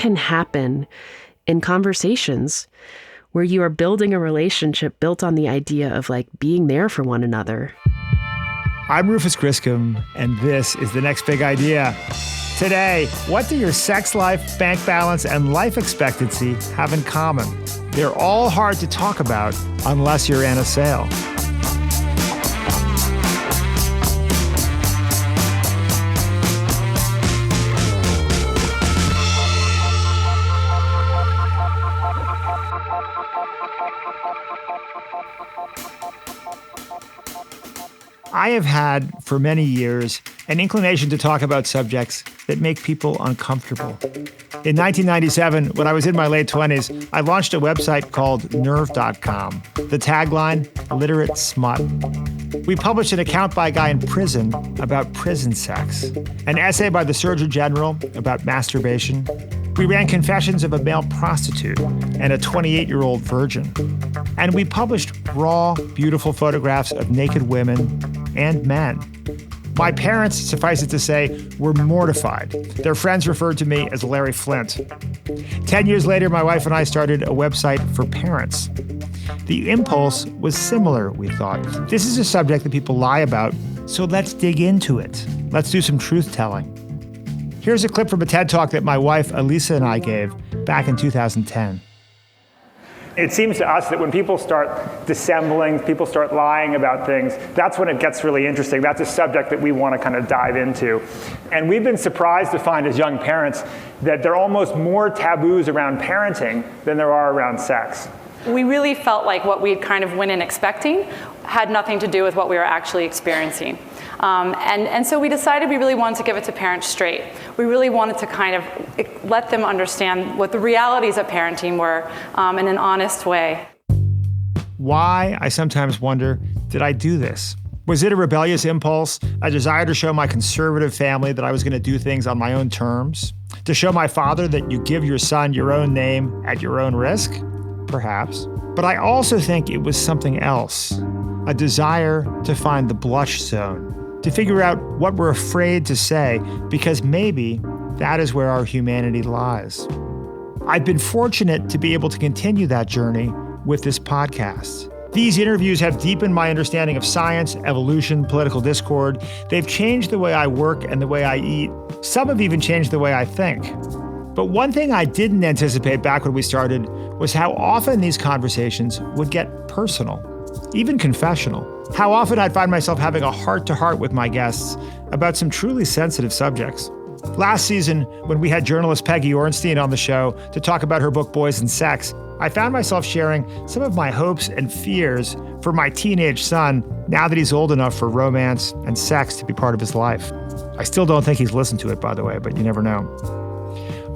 can happen in conversations where you are building a relationship built on the idea of like being there for one another. I'm Rufus Griscom, and this is The Next Big Idea. Today, what do your sex life, bank balance, and life expectancy have in common? They're all hard to talk about unless you're Anna Sale. I have had, for many years, an inclination to talk about subjects that make people uncomfortable. In 1997, when I was in my late 20s, I launched a website called nerve.com. The tagline, literate smut. We published an account by a guy in prison about prison sex, an essay by the Surgeon General about masturbation. We ran confessions of a male prostitute and a 28-year-old virgin. And we published raw, beautiful photographs of naked women and men. My parents, suffice it to say, were mortified. Their friends referred to me as Larry Flint. 10 years later, my wife and I started a website for parents. The impulse was similar, we thought. This is a subject that people lie about, so let's dig into it. Let's do some truth-telling. Here's a clip from a TED Talk that my wife, Elisa, and I gave back in 2010. It seems to us that when people start dissembling, people start lying about things, that's when it gets really interesting. That's a subject that we want to kind of dive into. And we've been surprised to find as young parents that there are almost more taboos around parenting than there are around sex. We really felt like what we kind of went in expecting had nothing to do with what we were actually experiencing. And so we decided we really wanted to give it to parents straight. We really wanted to kind of let them understand what the realities of parenting were in an honest way. Why, I sometimes wonder, did I do this? Was it a rebellious impulse, a desire to show my conservative family that I was going to do things on my own terms? To show my father that you give your son your own name at your own risk? Perhaps. But I also think it was something else, a desire to find the blush zone, to figure out what we're afraid to say, because maybe that is where our humanity lies. I've been fortunate to be able to continue that journey with this podcast. These interviews have deepened my understanding of science, evolution, political discord. They've changed the way I work and the way I eat. Some have even changed the way I think. But one thing I didn't anticipate back when we started was how often these conversations would get personal, even confessional. How often I'd find myself having a heart-to-heart with my guests about some truly sensitive subjects. Last season, when we had journalist Peggy Ornstein on the show to talk about her book, Boys and Sex, I found myself sharing some of my hopes and fears for my teenage son now that he's old enough for romance and sex to be part of his life. I still don't think he's listened to it, by the way, but you never know.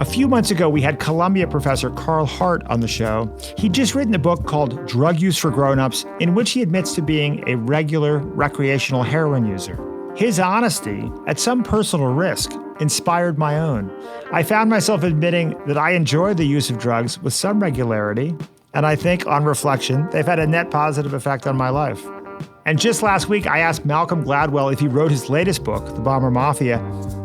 A few months ago, we had Columbia professor Carl Hart on the show. He'd just written a book called Drug Use for Grown-Ups, in which he admits to being a regular recreational heroin user. His honesty, at some personal risk, inspired my own. I found myself admitting that I enjoy the use of drugs with some regularity, and I think, on reflection, they've had a net positive effect on my life. And just last week, I asked Malcolm Gladwell if he wrote his latest book, The Bomber Mafia,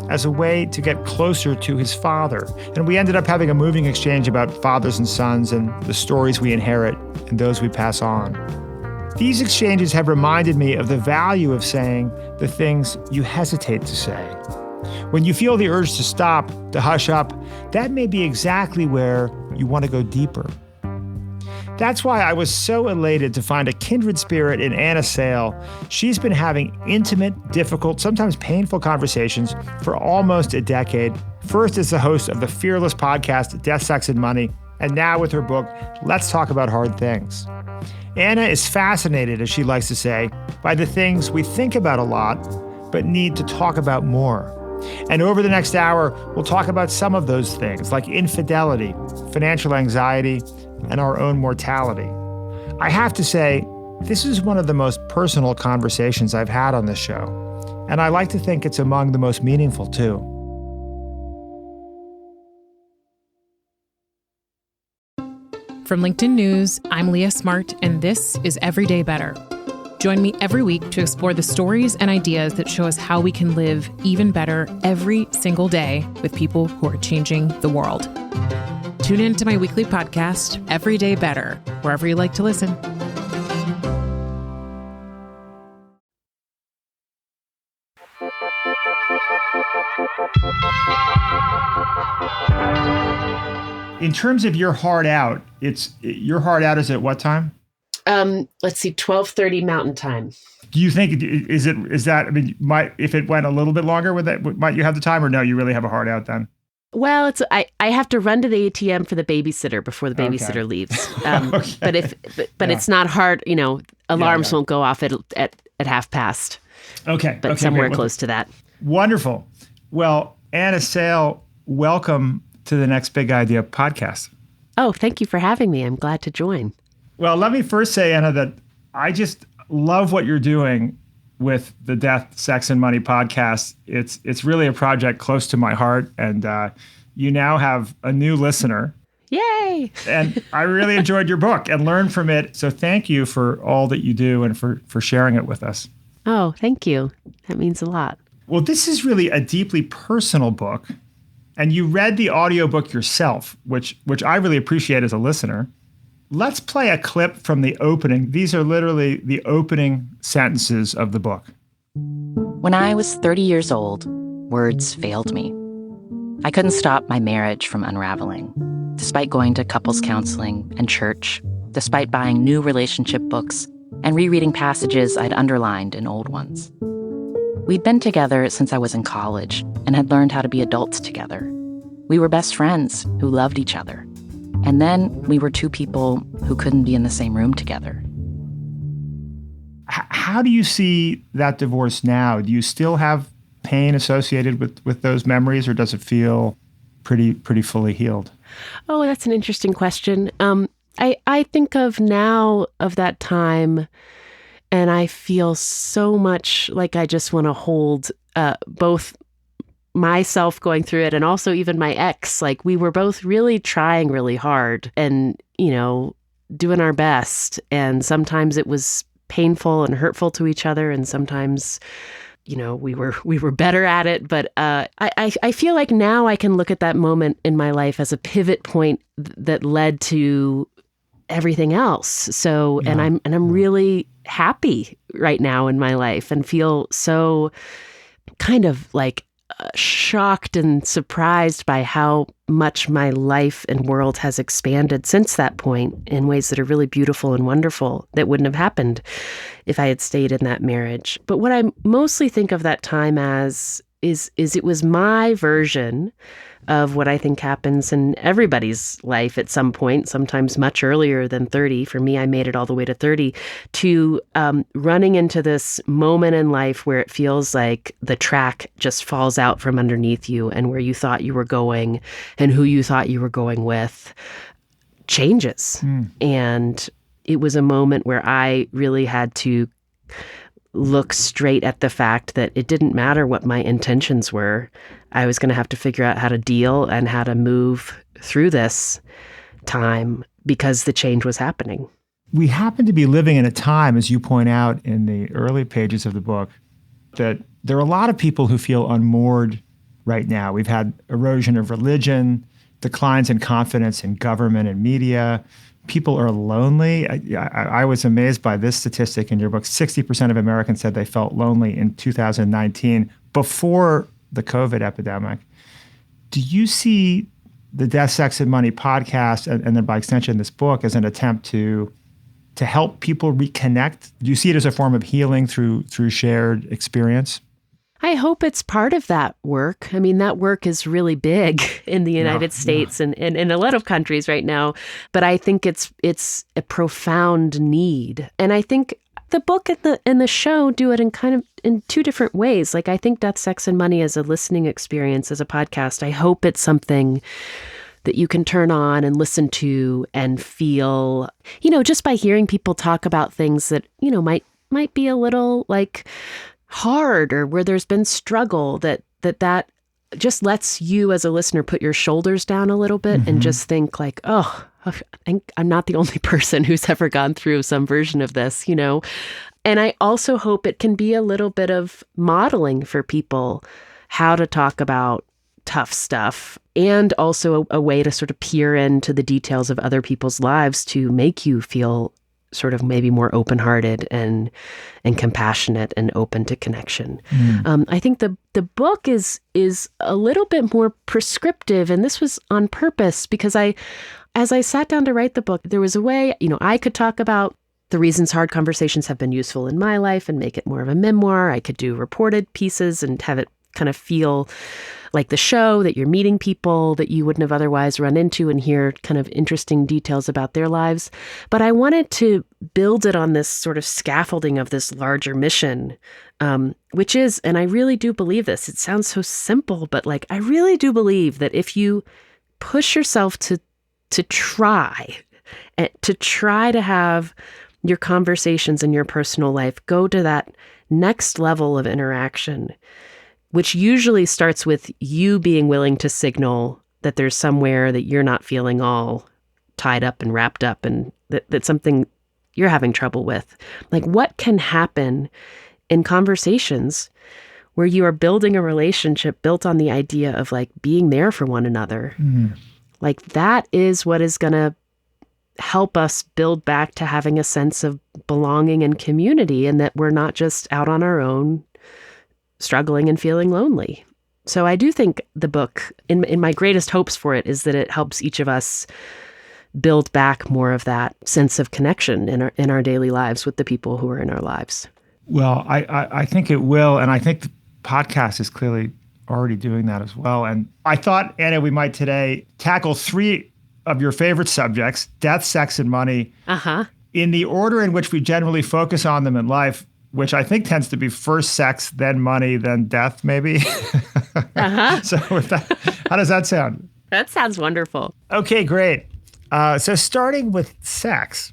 as a way to get closer to his father. And we ended up having a moving exchange about fathers and sons and the stories we inherit and those we pass on. These exchanges have reminded me of the value of saying the things you hesitate to say. When you feel the urge to stop, to hush up, that may be exactly where you want to go deeper. That's why I was so elated to find a kindred spirit in Anna Sale. She's been having intimate, difficult, sometimes painful conversations for almost a decade. First as the host of the fearless podcast, Death, Sex, and Money, and now with her book, Let's Talk About Hard Things. Anna is fascinated, as she likes to say, by the things we think about a lot, but need to talk about more. And over the next hour, we'll talk about some of those things, like infidelity, financial anxiety, and our own mortality. I have to say, this is one of the most personal conversations I've had on this show, and I like to think it's among the most meaningful, too. From LinkedIn News, I'm Leah Smart, and this is Everyday Better. Join me every week to explore the stories and ideas that show us how we can live even better every single day with people who are changing the world. Tune in to my weekly podcast, Every Day Better, wherever you like to listen. In terms of your heart out, your heart out is at what time? Let's see, 12:30 Mountain Time. Do you think if it went a little bit longer, might you have the time, or no, you really have a heart out then? Well, I have to run to the ATM for the babysitter before the babysitter leaves. Okay. But it's not hard. Alarms won't go off at 5:30. Okay. But somewhere close to that. Wonderful. Well, Anna Sale, welcome to the Next Big Idea podcast. Oh, thank you for having me. I'm glad to join. Well, let me first say, Anna, that I just love what you're doing with the Death, Sex, and Money podcast. It's really a project close to my heart, and you now have a new listener. Yay! And I really enjoyed your book and learned from it. So thank you for all that you do and for sharing it with us. Oh, thank you. That means a lot. Well, this is really a deeply personal book, and you read the audiobook yourself, which I really appreciate as a listener. Let's play a clip from the opening. These are literally the opening sentences of the book. When I was 30 years old, words failed me. I couldn't stop my marriage from unraveling, despite going to couples counseling and church, despite buying new relationship books and rereading passages I'd underlined in old ones. We'd been together since I was in college and had learned how to be adults together. We were best friends who loved each other. And then we were two people who couldn't be in the same room together. How do you see that divorce now? Do you still have pain associated with those memories, or does it feel pretty fully healed? Oh, that's an interesting question. I think of now of that time, and I feel so much like I just want to hold both myself going through it and also even my ex. Like, we were both really trying really hard and, doing our best. And sometimes it was painful and hurtful to each other. And sometimes, we were better at it. But I feel like now I can look at that moment in my life as a pivot point that led to everything else. So, and I'm really happy right now in my life and feel so kind of like shocked and surprised by how much my life and world has expanded since that point in ways that are really beautiful and wonderful that wouldn't have happened if I had stayed in that marriage. But what I mostly think of that time as is it was my version of what I think happens in everybody's life at some point, sometimes much earlier than 30. For me, I made it all the way to 30, to running into this moment in life where it feels like the track just falls out from underneath you, and where you thought you were going and who you thought you were going with changes. And it was a moment where I really had to look straight at the fact that it didn't matter what my intentions were. I was going to have to figure out how to deal and how to move through this time because the change was happening. We happen to be living in a time, as you point out in the early pages of the book, that there are a lot of people who feel unmoored right now. We've had erosion of religion, declines in confidence in government and media. People are lonely. I was amazed by this statistic in your book. 60% of Americans said they felt lonely in 2019 before the COVID epidemic. Do you see the Death, Sex, and Money podcast, and then by extension this book, as an attempt to help people reconnect? Do you see it as a form of healing through shared experience? I hope it's part of that work. I mean, that work is really big in the United States and in a lot of countries right now. But I think it's a profound need. And I think the book and the show do it in two different ways. Like, I think Death, Sex, and Money as a listening experience, as a podcast, I hope it's something that you can turn on and listen to and feel, just by hearing people talk about things that, might be a little like hard, or where there's been struggle, that just lets you as a listener put your shoulders down a little bit and just think like, oh, I think I'm not the only person who's ever gone through some version of this, you know. And I also hope it can be a little bit of modeling for people how to talk about tough stuff, and also a way to sort of peer into the details of other people's lives to make you feel sort of maybe more open-hearted and compassionate and open to connection. I think the book is a little bit more prescriptive, and this was on purpose because as I sat down to write the book, there was a way, you know, I could talk about the reasons hard conversations have been useful in my life and make it more of a memoir. I could do reported pieces and have it kind of feel like the show, that you're meeting people that you wouldn't have otherwise run into and hear kind of interesting details about their lives. But I wanted to build it on this sort of scaffolding of this larger mission, which is, and I really do believe this, it sounds so simple, but like I really do believe that if you push yourself to try to have your conversations in your personal life go to that next level of interaction, which usually starts with you being willing to signal that there's somewhere that you're not feeling all tied up and wrapped up and that's something you're having trouble with. Like, what can happen in conversations where you are building a relationship built on the idea of like being there for one another? Like, that is what is going to help us build back to having a sense of belonging and community, and that we're not just out on our own struggling and feeling lonely. So I do think the book, in my greatest hopes for it, is that it helps each of us build back more of that sense of connection in our daily lives with the people who are in our lives. Well, I think it will, and I think the podcast is clearly already doing that as well. And I thought, Anna, we might today tackle 3 of your favorite subjects: death, sex, and money, in the order in which we generally focus on them in life, which I think tends to be first sex, then money, then death, maybe. So with that, how does that sound? That sounds wonderful. Okay, great. So starting with sex,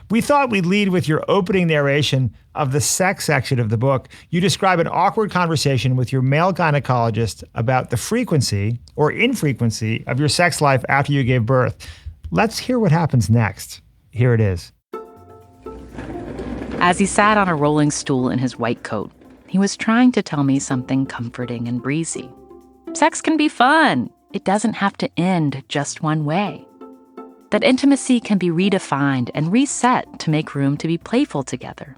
we thought we'd lead with your opening narration of the sex section of the book. You describe an awkward conversation with your male gynecologist about the frequency or infrequency of your sex life after you gave birth. Let's hear what happens next. Here it is. As he sat on a rolling stool in his white coat, he was trying to tell me something comforting and breezy. Sex can be fun. It doesn't have to end just one way. That intimacy can be redefined and reset to make room to be playful together.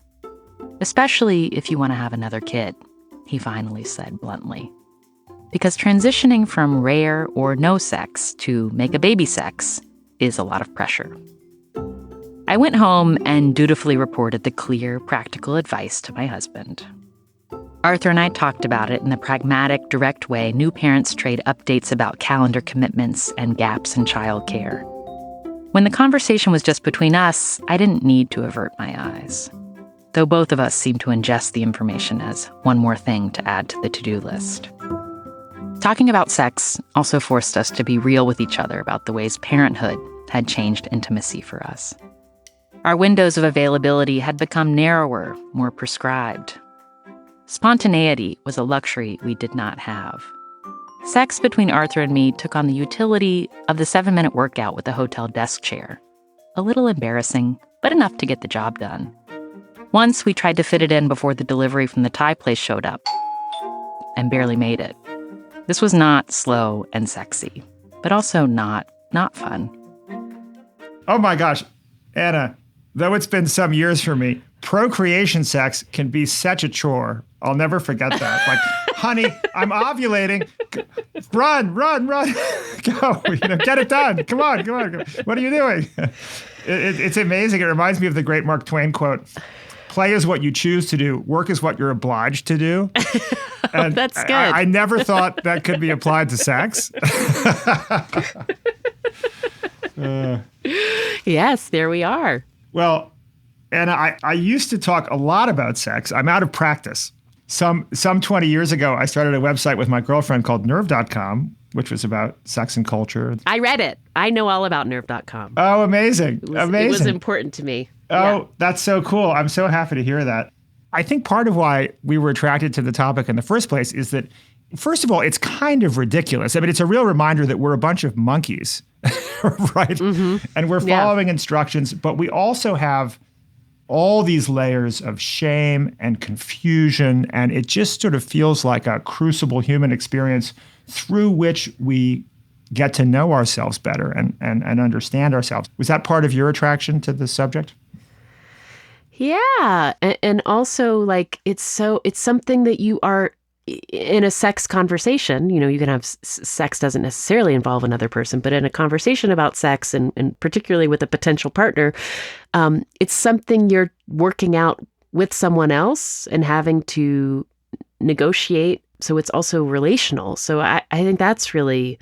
Especially if you want to have another kid, he finally said bluntly. Because transitioning from rare or no sex to make a baby sex is a lot of pressure. I went home and dutifully reported the clear, practical advice to my husband. Arthur and I talked about it in the pragmatic, direct way new parents trade updates about calendar commitments and gaps in childcare. When the conversation was just between us, I didn't need to avert my eyes, though both of us seemed to ingest the information as one more thing to add to the to-do list. Talking about sex also forced us to be real with each other about the ways parenthood had changed intimacy for us. Our windows of availability had become narrower, more prescribed. Spontaneity was a luxury we did not have. Sex between Arthur and me took on the utility of the 7-minute workout with a hotel desk chair. A little embarrassing, but enough to get the job done. Once we tried to fit it in before the delivery from the Thai place showed up, and barely made it. This was not slow and sexy, but also not fun. Oh my gosh, Anna, though it's been some years for me, procreation sex can be such a chore. I'll never forget that. Like, honey, I'm ovulating. Run. Go, get it done. Come on. What are you doing? It's amazing. It reminds me of the great Mark Twain quote: play is what you choose to do. Work is what you're obliged to do. And that's good. I never thought that could be applied to sex. Yes, there we are. Well, and I used to talk a lot about sex. I'm out of practice. Some 20 years ago, I started a website with my girlfriend called nerve.com, which was about sex and culture. I read it. I know all about nerve.com. Oh, amazing. It was important to me. Oh, yeah. That's so cool. I'm so happy to hear that. I think part of why we were attracted to the topic in the first place is that First of all, it's kind of ridiculous. I mean, it's a real reminder that we're a bunch of monkeys, right? Mm-hmm. And we're following instructions, but we also have all these layers of shame and confusion, and it just sort of feels like a crucible human experience through which we get to know ourselves better and understand ourselves. Was that part of your attraction to the subject? Yeah. And also, like, it's something that you are in a sex conversation. You know, you can have sex doesn't necessarily involve another person, but in a conversation about sex and particularly with a potential partner, it's something you're working out with someone else and having to negotiate. So it's also relational. So I think that's really,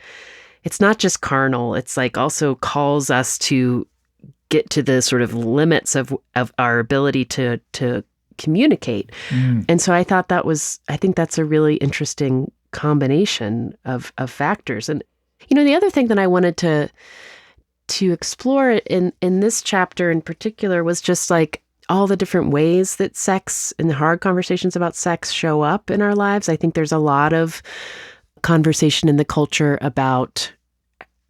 it's not just carnal. It's like also calls us to get to the sort of limits of our ability to communicate. And so I think that's a really interesting combination of factors. And, you know, the other thing that I wanted to explore in this chapter in particular was just like all the different ways that sex and the hard conversations about sex show up in our lives. I think there's a lot of conversation in the culture about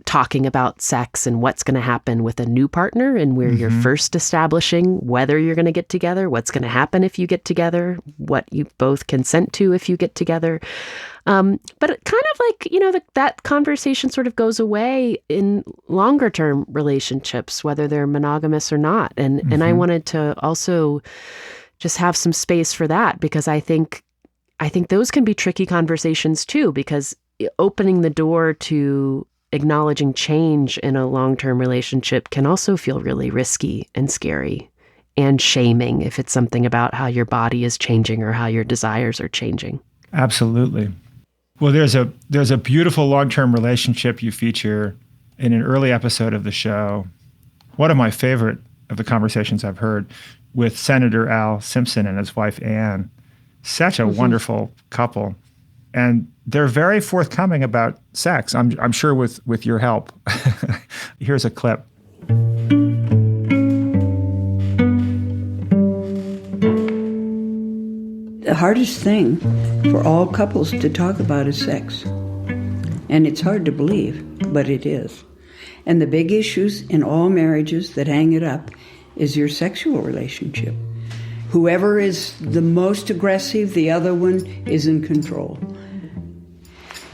talking about sex and what's going to happen with a new partner and where you're first establishing whether you're going to get together, what's going to happen if you get together, what you both consent to if you get together. But it kind of like, you know, that conversation sort of goes away in longer term relationships, whether they're monogamous or not. And I wanted to also just have some space for that, because I think those can be tricky conversations too, because opening the door to acknowledging change in a long-term relationship can also feel really risky and scary and shaming if it's something about how your body is changing or how your desires are changing. Absolutely. Well, there's a beautiful long-term relationship you feature in an early episode of the show. One of my favorite of the conversations I've heard with Senator Al Simpson and his wife Ann. Such a wonderful couple. And they're very forthcoming about sex, I'm sure with your help. Here's a clip. The hardest thing for all couples to talk about is sex. And it's hard to believe, but it is. And the big issues in all marriages that hang it up is your sexual relationship. Whoever is the most aggressive, the other one is in control.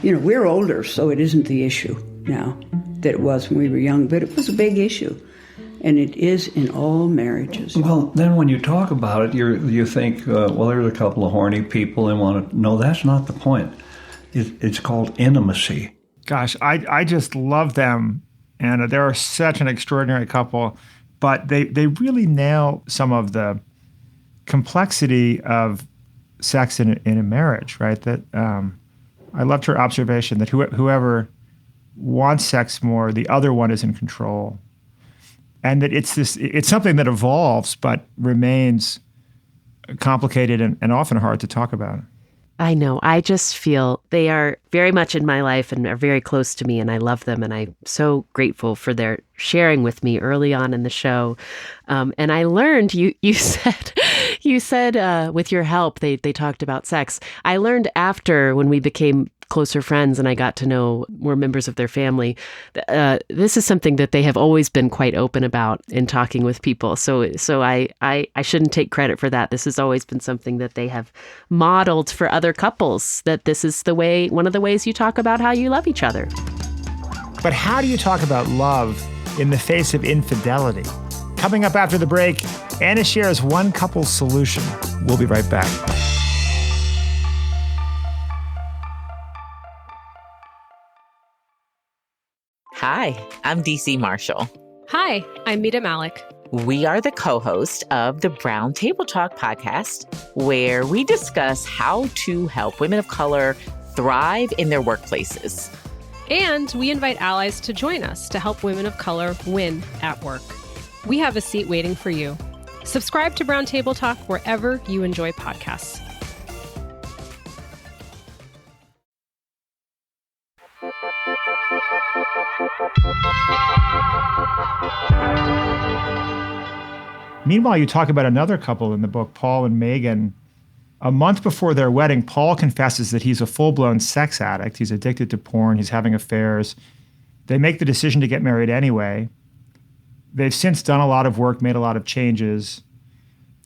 You know, we're older, so it isn't the issue now that it was when we were young, but it was a big issue. And it is in all marriages. Well, then when you talk about it, you think, well, there's a couple of horny people and want to... No, that's not the point. It's called intimacy. Gosh, I just love them, Anna. They're such an extraordinary couple, but they really nail some of the complexity of sex in a marriage, right? That I loved her observation that whoever wants sex more, the other one is in control. And that it's something that evolves but remains complicated and often hard to talk about. I know. I just feel they are very much in my life and are very close to me, and I love them. And I'm so grateful for their sharing with me early on in the show. And I learned, you said with your help, they talked about sex. I learned after, when we became closer friends and I got to know more members of their family, this is something that they have always been quite open about in talking with people. So I shouldn't take credit for that. This has always been something that they have modeled for other couples, that this is one of the ways you talk about how you love each other. But how do you talk about love in the face of infidelity? Coming up after the break, Anna shares one couple's solution. We'll be right back. Hi, I'm DC Marshall. Hi, I'm Mita Malik. We are the co-host of the Brown Table Talk podcast, where we discuss how to help women of color thrive in their workplaces. And we invite allies to join us to help women of color win at work. We have a seat waiting for you. Subscribe to Brown Table Talk wherever you enjoy podcasts. Meanwhile, you talk about another couple in the book, Paul and Megan. A month before their wedding, Paul confesses that he's a full-blown sex addict. He's addicted to porn. He's having affairs. They make the decision to get married anyway. They've since done a lot of work, made a lot of changes.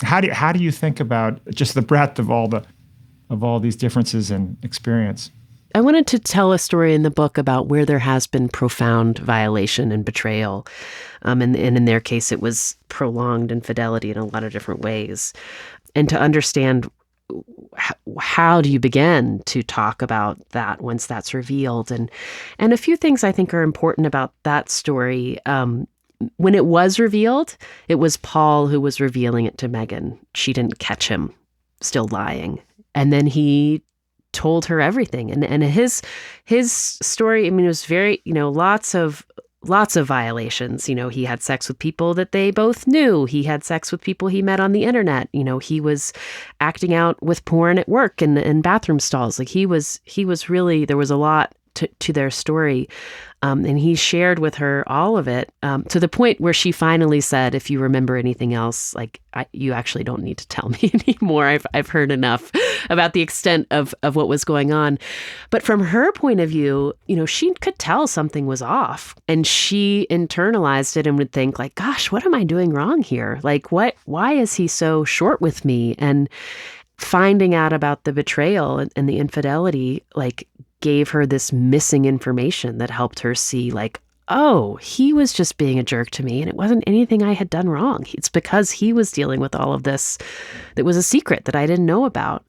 How do you think about just the breadth of all these differences in experience? I wanted to tell a story in the book about where there has been profound violation and betrayal. And in their case, it was prolonged infidelity in a lot of different ways. And to understand how do you begin to talk about that once that's revealed? And a few things I think are important about that story. When it was revealed, it was Paul who was revealing it to Megan. She didn't catch him still lying. And then he told her everything. And his story, I mean, it was very, lots of violations. He had sex with people that they both knew. He had sex with people he met on the internet. He was acting out with porn at work and bathroom stalls. Like he was really, there was a lot to their story. And he shared with her all of it to the point where she finally said, if you remember anything else, you actually don't need to tell me anymore. I've heard enough about the extent of what was going on. But from her point of view, she could tell something was off, and she internalized it and would think like, gosh, what am I doing wrong here? Why is he so short with me? And finding out about the betrayal and the infidelity, gave her this missing information that helped her see oh, he was just being a jerk to me and it wasn't anything I had done wrong. It's because he was dealing with all of this that was a secret that I didn't know about.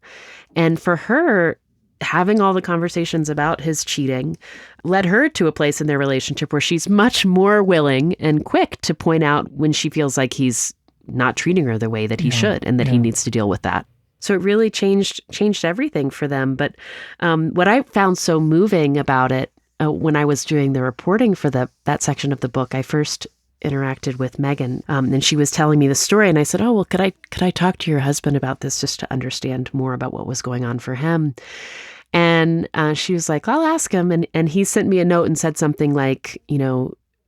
And for her, having all the conversations about his cheating led her to a place in their relationship where she's much more willing and quick to point out when she feels like he's not treating her the way that he should and that he needs to deal with that. So it really changed everything for them. But what I found so moving about it, when I was doing the reporting for that section of the book, I first interacted with Megan, and she was telling me the story. And I said, "Oh, well, could I talk to your husband about this just to understand more about what was going on for him?" And she was like, "I'll ask him." And he sent me a note and said something like,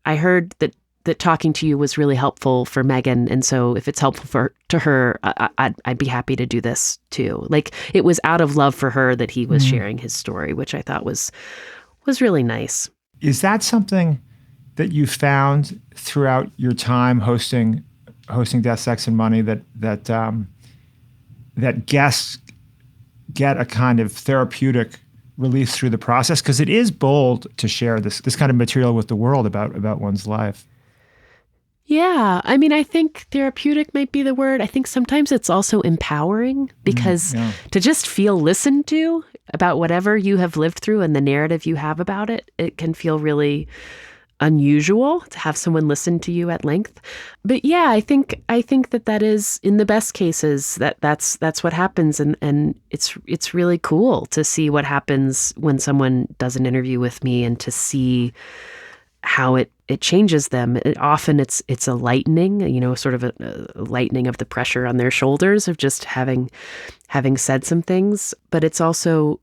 "I heard that talking to you was really helpful for Megan. And so if it's helpful to her, I'd be happy to do this too." It was out of love for her that he was sharing his story, which I thought was really nice. Is that something that you found throughout your time hosting Death, Sex, and Money that guests get a kind of therapeutic release through the process? Because it is bold to share this kind of material with the world about one's life. Yeah. I mean, I think therapeutic might be the word. I think sometimes it's also empowering because to just feel listened to about whatever you have lived through and the narrative you have about it, it can feel really unusual to have someone listen to you at length. But yeah, I think that is, in the best cases, that's what happens. And it's really cool to see what happens when someone does an interview with me and to see how it changes them. Often it's a lightening, sort of a lightening of the pressure on their shoulders of just having said some things. But it's also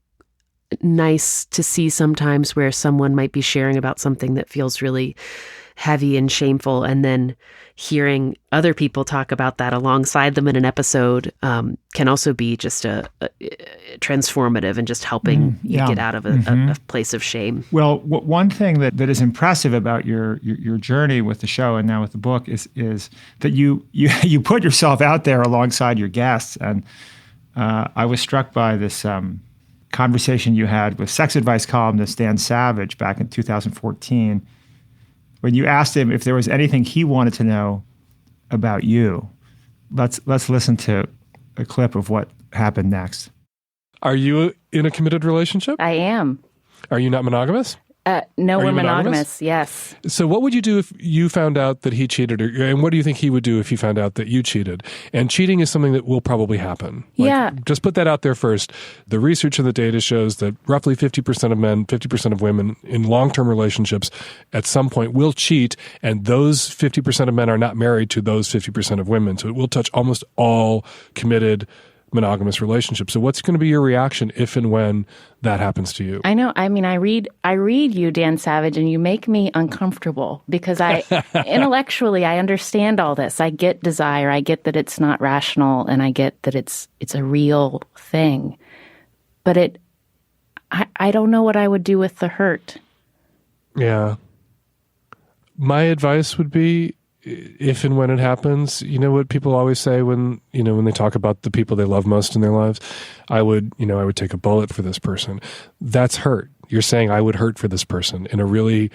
nice to see sometimes where someone might be sharing about something that feels really heavy and shameful, and then hearing other people talk about that alongside them in an episode can also be just a transformative and just helping you get out of a place of shame. Well, one thing that is impressive about your journey with the show and now with the book is that you put yourself out there alongside your guests. And I was struck by this conversation you had with sex advice columnist Dan Savage back in 2014. When you asked him if there was anything he wanted to know about you. Let's listen to a clip of what happened next. Are you in a committed relationship? I am. Are you not monogamous? No, we're monogamous? Yes. So what would you do if you found out that he cheated? And what do you think he would do if he found out that you cheated? And cheating is something that will probably happen. Just put that out there first. The research and the data shows that roughly 50% of men, 50% of women in long-term relationships at some point will cheat. And those 50% of men are not married to those 50% of women. So it will touch almost all committed monogamous relationship. So what's going to be your reaction if and when that happens to you? I know. I mean, I read you, Dan Savage, and you make me uncomfortable because intellectually, I understand all this. I get desire. I get that it's not rational, and I get that it's a real thing. But I don't know what I would do with the hurt. Yeah. My advice would be, if and when it happens, you know what people always say when they talk about the people they love most in their lives, I would take a bullet for this person. That's hurt. You're saying I would hurt for this person in a really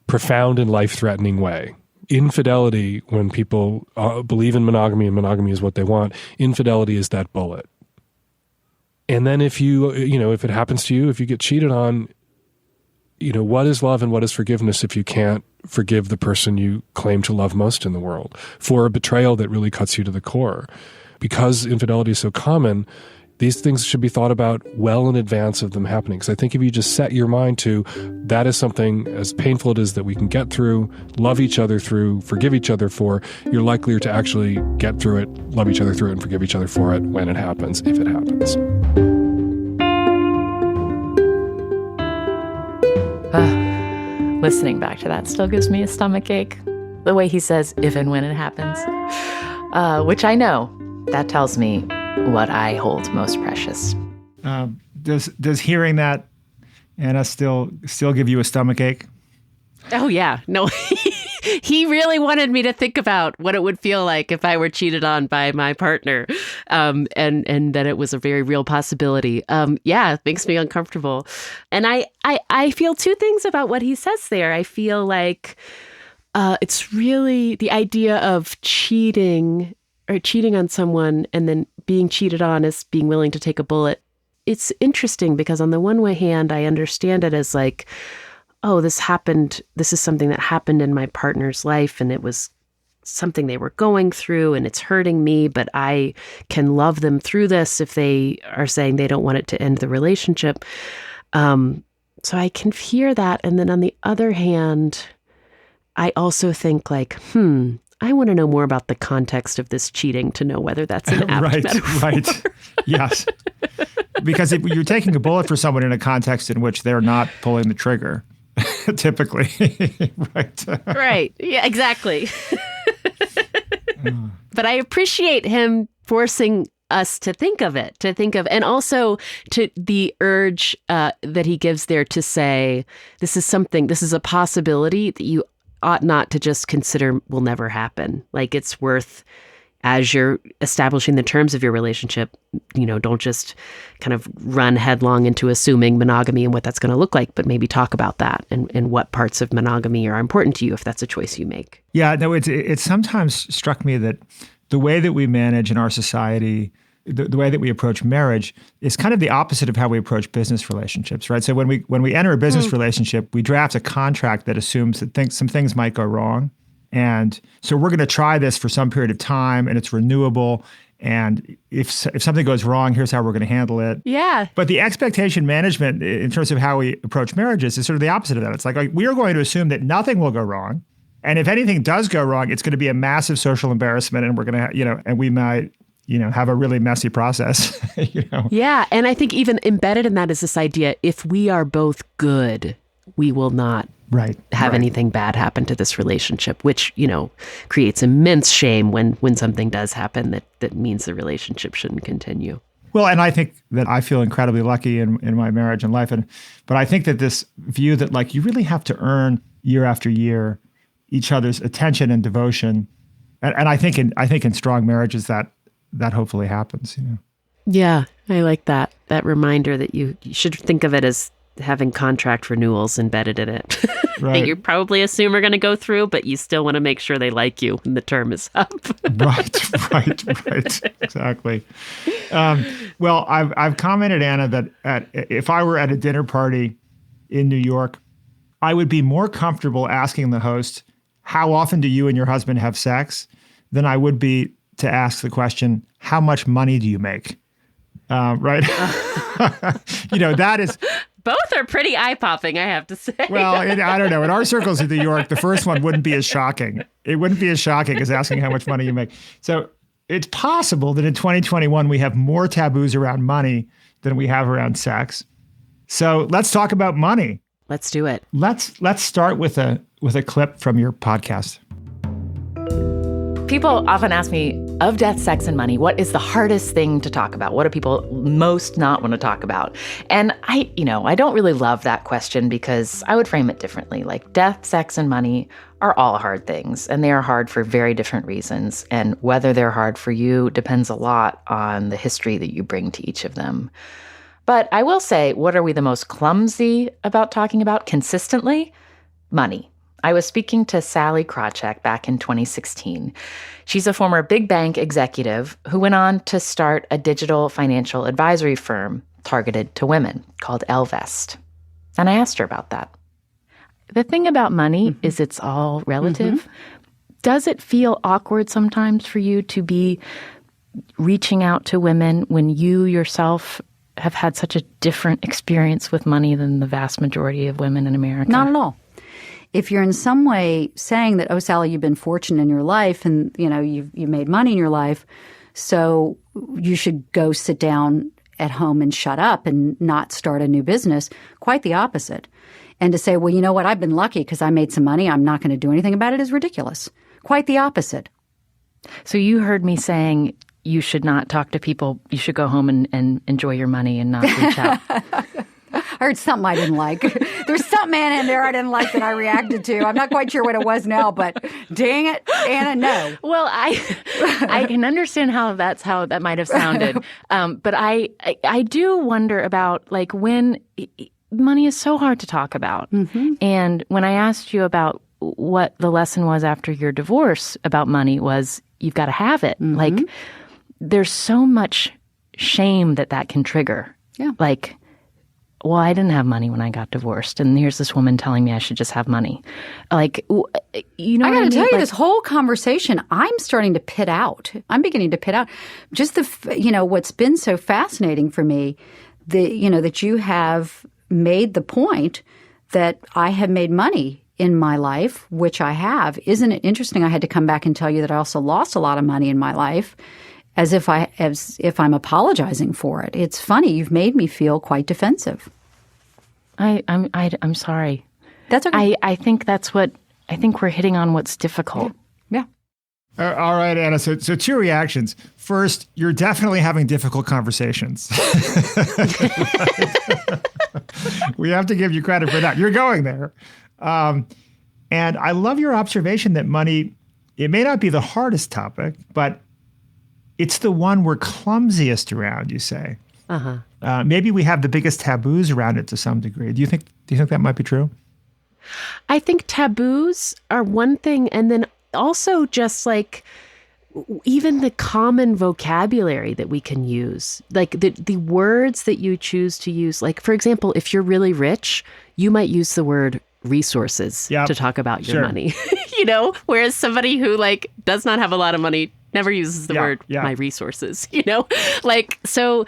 profound and life-threatening way. Infidelity, when people believe in monogamy and monogamy is what they want, infidelity is that bullet. And then if if it happens to you, if you get cheated on, what is love and what is forgiveness if you can't forgive the person you claim to love most in the world for a betrayal that really cuts you to the core? Because infidelity is so common, these things should be thought about well in advance of them happening. Because I think if you just set your mind to, that is something, as painful it is, that we can get through, love each other through, forgive each other for, you're likelier to actually get through it, love each other through it, and forgive each other for it when it happens, if it happens. Listening back to that still gives me a stomach ache. The way he says, if and when it happens, which I know, that tells me what I hold most precious. Does hearing that, Anna, still give you a stomach ache? Oh, yeah. No, he really wanted me to think about what it would feel like if I were cheated on by my partner, and that it was a very real possibility. Yeah, it makes me uncomfortable. And I feel two things about what he says there. I feel like it's really the idea of cheating on someone and then being cheated on as being willing to take a bullet. It's interesting because on the one hand, I understand it as like, oh, this happened. This is something that happened in my partner's life, and it was something they were going through, and it's hurting me, but I can love them through this if they are saying they don't want it to end the relationship. So I can hear that. And then on the other hand, I also think like, I want to know more about the context of this cheating to know whether that's an apt metaphor. Right. Yes. Because if you're taking a bullet for someone in a context in which they're not pulling the trigger, typically, right? Right. Yeah, exactly. But I appreciate him forcing us to think of, and also to the urge that he gives there to say, this is a possibility that you ought not to just consider will never happen. Like, it's worth, as you're establishing the terms of your relationship, don't just kind of run headlong into assuming monogamy and what that's going to look like, but maybe talk about that and what parts of monogamy are important to you if that's a choice you make. Yeah, no, it's sometimes struck me that the way that we manage in our society, the way that we approach marriage is kind of the opposite of how we approach business relationships, right? So when we enter a business relationship, we draft a contract that assumes that some things might go wrong. And so we're going to try this for some period of time, and it's renewable. And if something goes wrong, here's how we're going to handle it. Yeah. But the expectation management in terms of how we approach marriages is sort of the opposite of that. It's like we are going to assume that nothing will go wrong. And if anything does go wrong, it's going to be a massive social embarrassment, and we're going to, and we might, have a really messy process, Yeah. And I think even embedded in that is this idea, if we are both good, we will not have anything bad happen to this relationship, which, creates immense shame when something does happen that means the relationship shouldn't continue. Well, and I think that I feel incredibly lucky in my marriage and life. But I think that this view that like you really have to earn year after year each other's attention and devotion. And I think in strong marriages that hopefully happens. Yeah, I like that reminder that you should think of it as having contract renewals embedded in it. That you probably assume are going to go through, but you still want to make sure they like you when the term is up. Right. Exactly. Well, I've commented, Anna, that if I were at a dinner party in New York, I would be more comfortable asking the host, how often do you and your husband have sex, than I would be to ask the question, how much money do you make? Right? That is... Both are pretty eye-popping, I have to say. Well, I don't know. In our circles in New York, the first one wouldn't be as shocking. It wouldn't be as shocking as asking how much money you make. So it's possible that in 2021 we have more taboos around money than we have around sex. So let's talk about money. Let's do it. Let's start with a clip from your podcast. People often ask me, of death, sex, and money, what is the hardest thing to talk about? What do people most not want to talk about? And I don't really love that question because I would frame it differently. Like death, sex, and money are all hard things, and they are hard for very different reasons. And whether they're hard for you depends a lot on the history that you bring to each of them. But I will say, what are we the most clumsy about talking about consistently? Money. I was speaking to Sallie Krawcheck back in 2016. She's a former big bank executive who went on to start a digital financial advisory firm targeted to women called Ellevest. And I asked her about that. The thing about money is it's all relative. Does it feel awkward sometimes for you to be reaching out to women when you yourself have had such a different experience with money than the vast majority of women in America? Not at all. If you're in some way saying that, oh, Sally, you've been fortunate in your life and, you made money in your life, so you should go sit down at home and shut up and not start a new business, quite the opposite. And to say, well, you know what, I've been lucky because I made some money, I'm not going to do anything about it is ridiculous. Quite the opposite. So you heard me saying you should not talk to people, you should go home and enjoy your money and not reach out. I heard something I didn't like. There's something in there I didn't like that I reacted to. I'm not quite sure what it was now, but dang it, Anna, no. Well, I can understand how that might have sounded. But I do wonder about like when money is so hard to talk about. And when I asked you about what the lesson was after your divorce about money was you've got to have it. Like there's so much shame that can trigger. Yeah. Like, well, I didn't have money when I got divorced, and here's this woman telling me I should just have money. Like, I got to tell you, this whole conversation, I'm starting to pit out. I'm beginning to pit out. Just what's been so fascinating for me, that you have made the point that I have made money in my life, which I have. Isn't it interesting? I had to come back and tell you that I also lost a lot of money in my life. As if I'm apologizing for it. It's funny. You've made me feel quite defensive. I'm sorry. That's okay. I think we're hitting on what's difficult. Yeah. All right, Anna. So two reactions. First, you're definitely having difficult conversations. We have to give you credit for that. You're going there. And I love your observation that money, it may not be the hardest topic, but it's the one we're clumsiest around, you say. Maybe we have the biggest taboos around it to some degree. Do you think that might be true? I think taboos are one thing, and then also just like even the common vocabulary that we can use, like the words that you choose to use. Like, for example, if you're really rich, you might use the word resources to talk about your money, whereas somebody who like does not have a lot of money never uses the word my resources, like, so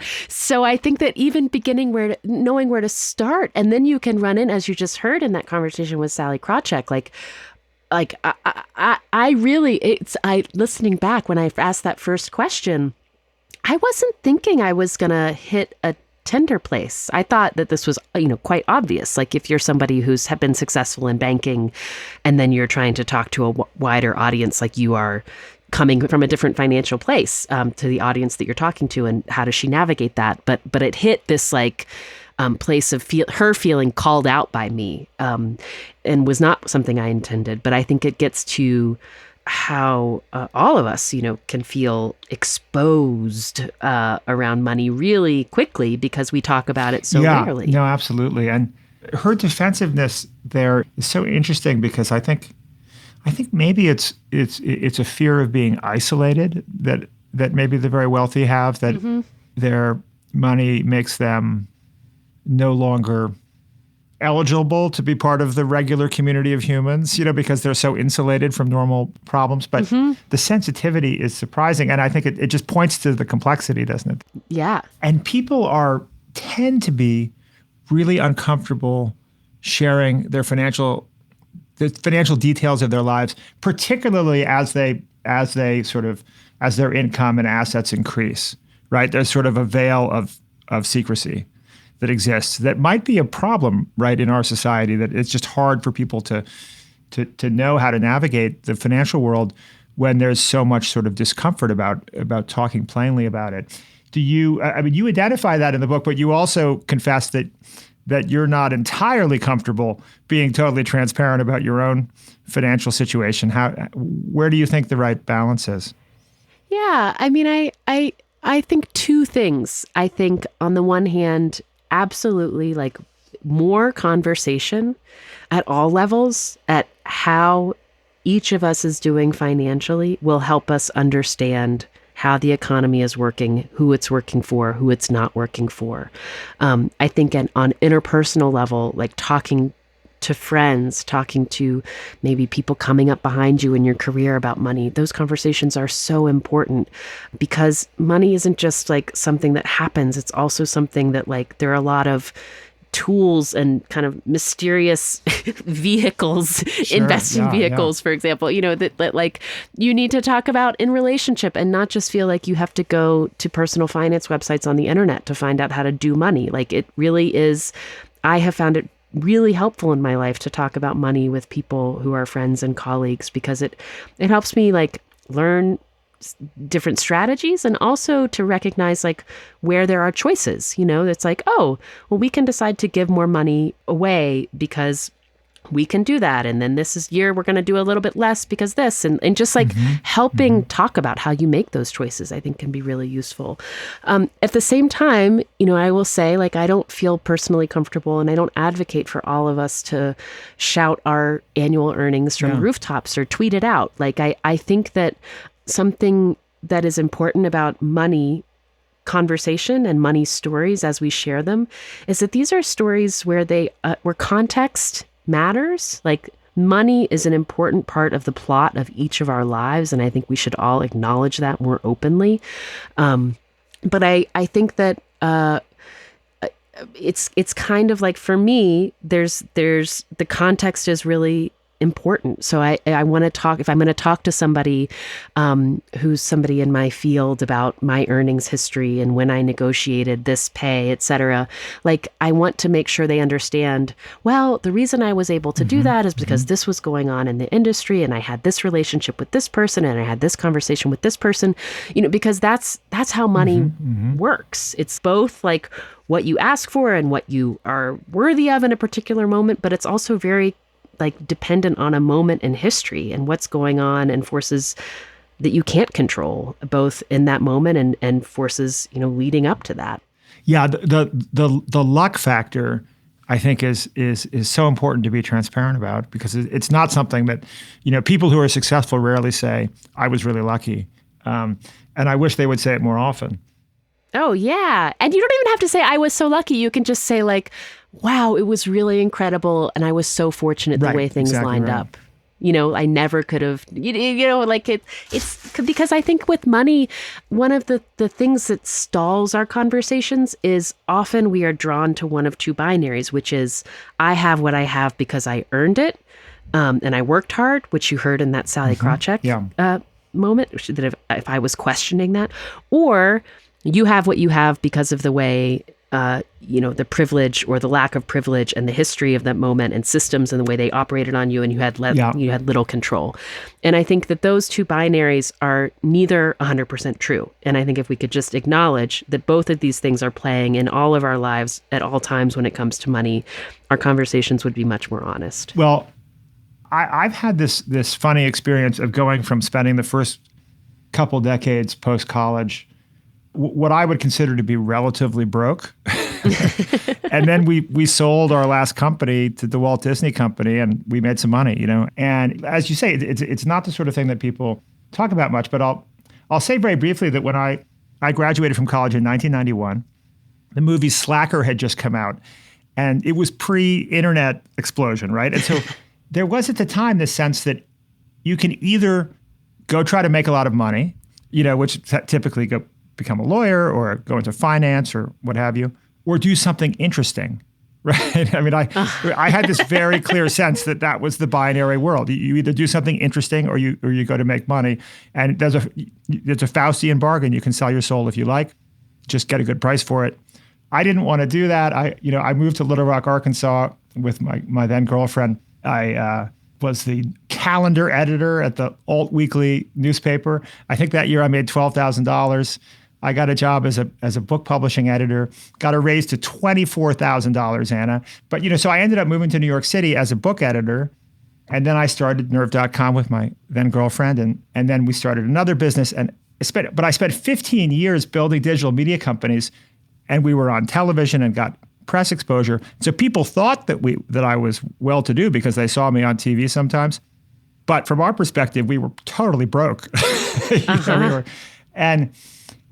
I think that even knowing where to start, and then you can run in, as you just heard in that conversation with Sallie Krawcheck, like I listening back when I asked that first question, I wasn't thinking I was going to hit a tender place. I thought that this was, quite obvious. Like if you're somebody who's been successful in banking and then you're trying to talk to a wider audience, like you are coming from a different financial place to the audience that you're talking to, and how does she navigate that? But it hit this like place of her feeling called out by me, and was not something I intended. But I think it gets to how all of us, can feel exposed around money really quickly because we talk about it so rarely. No, absolutely. And her defensiveness there is so interesting because I think maybe it's a fear of being isolated that maybe the very wealthy have, that their money makes them no longer eligible to be part of the regular community of humans, because they're so insulated from normal problems. But the sensitivity is surprising. And I think it just points to the complexity, doesn't it? Yeah. And people tend to be really uncomfortable sharing the financial details of their lives, particularly as they sort of as their income and assets increase, right? There's sort of a veil of secrecy that exists that might be a problem, right, in our society, that it's just hard for people to know how to navigate the financial world when there's so much sort of discomfort about talking plainly about it. You identify that in the book, but you also confess that you're not entirely comfortable being totally transparent about your own financial situation. Where do you think the right balance is? Yeah, I think two things. I think on the one hand, absolutely like more conversation at all levels at how each of us is doing financially will help us understand how the economy is working, who it's working for, who it's not working for. I think on interpersonal level, like talking to friends, talking to maybe people coming up behind you in your career about money, those conversations are so important because money isn't just like something that happens. It's also something that like there are a lot of tools and kind of mysterious vehicles, investing vehicles, for example, that like you need to talk about in relationship and not just feel like you have to go to personal finance websites on the internet to find out how to do money. Like it really is, I have found it really helpful in my life to talk about money with people who are friends and colleagues because it helps me like learn different strategies and also to recognize like where there are choices, it's like, oh, well, we can decide to give more money away because we can do that. And then this year we're going to do a little bit less because this, and just like helping talk about how you make those choices, I think can be really useful. At the same time, I will say like, I don't feel personally comfortable and I don't advocate for all of us to shout our annual earnings from rooftops or tweet it out. Like, I think that something that is important about money conversation and money stories as we share them is that these are stories where where context matters. Like money is an important part of the plot of each of our lives. And I think we should all acknowledge that more openly. But I think that it's kind of like, for me, there's the context is really important. So I want to talk, if I'm going to talk to somebody who's somebody in my field about my earnings history and when I negotiated this pay, et cetera, like I want to make sure they understand, well, the reason I was able to do that is because this was going on in the industry and I had this relationship with this person and I had this conversation with this person, because that's how money works. It's both like what you ask for and what you are worthy of in a particular moment, but it's also very like dependent on a moment in history and what's going on and forces that you can't control, both in that moment and forces, leading up to that. Yeah, the luck factor, I think, is so important to be transparent about because it's not something that, people who are successful rarely say, I was really lucky. And I wish they would say it more often. Oh, yeah. And you don't even have to say, I was so lucky. You can just say like, wow, it was really incredible. And I was so fortunate the way things lined up. I never could have, like it's because I think with money, one of the things that stalls our conversations is often we are drawn to one of two binaries, which is I have what I have because I earned it. And I worked hard, which you heard in that Sally Krawcheck moment, that if I was questioning that, or you have what you have because of the way, the privilege or the lack of privilege and the history of that moment and systems and the way they operated on you, and you had little control. And I think that those two binaries are neither 100% true. And I think if we could just acknowledge that both of these things are playing in all of our lives at all times when it comes to money, our conversations would be much more honest. Well, I've had this funny experience of going from spending the first couple decades post-college what I would consider to be relatively broke. And then we sold our last company to the Walt Disney Company and we made some money, And as you say, it's not the sort of thing that people talk about much, but I'll say very briefly that when I graduated from college in 1991, the movie Slacker had just come out and it was pre-internet explosion, right? And so there was at the time this sense that you can either go try to make a lot of money, which typically become a lawyer or go into finance or what have you, or do something interesting right? I mean, I had this very clear sense that that was the binary world. You either do something interesting or you go to make money. And there's a Faustian bargain. You can sell your soul if you like, just get a good price for it. I didn't want to do that. I moved to Little Rock, Arkansas with my then girlfriend. I was the calendar editor at the Alt Weekly newspaper. I think that year I made $12,000. I got a job as a book publishing editor, got a raise to $24,000, Anna. But, so I ended up moving to New York City as a book editor. And then I started Nerve.com with my then girlfriend. And then we started another business. But I spent 15 years building digital media companies, and we were on television and got press exposure. So people thought that I was well-to-do because they saw me on TV sometimes. But from our perspective, we were totally broke. And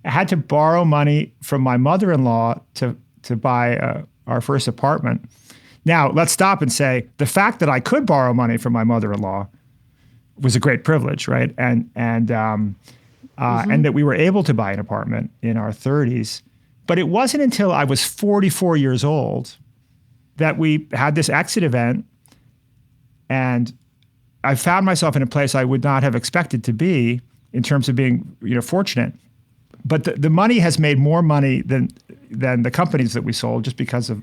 I had to borrow money from my mother-in-law to buy our first apartment. Now, let's stop and say the fact that I could borrow money from my mother-in-law was a great privilege, right? And that we were able to buy an apartment in our 30s. But it wasn't until I was 44 years old that we had this exit event, and I found myself in a place I would not have expected to be in terms of being, fortunate. But the money has made more money than the companies that we sold, just because of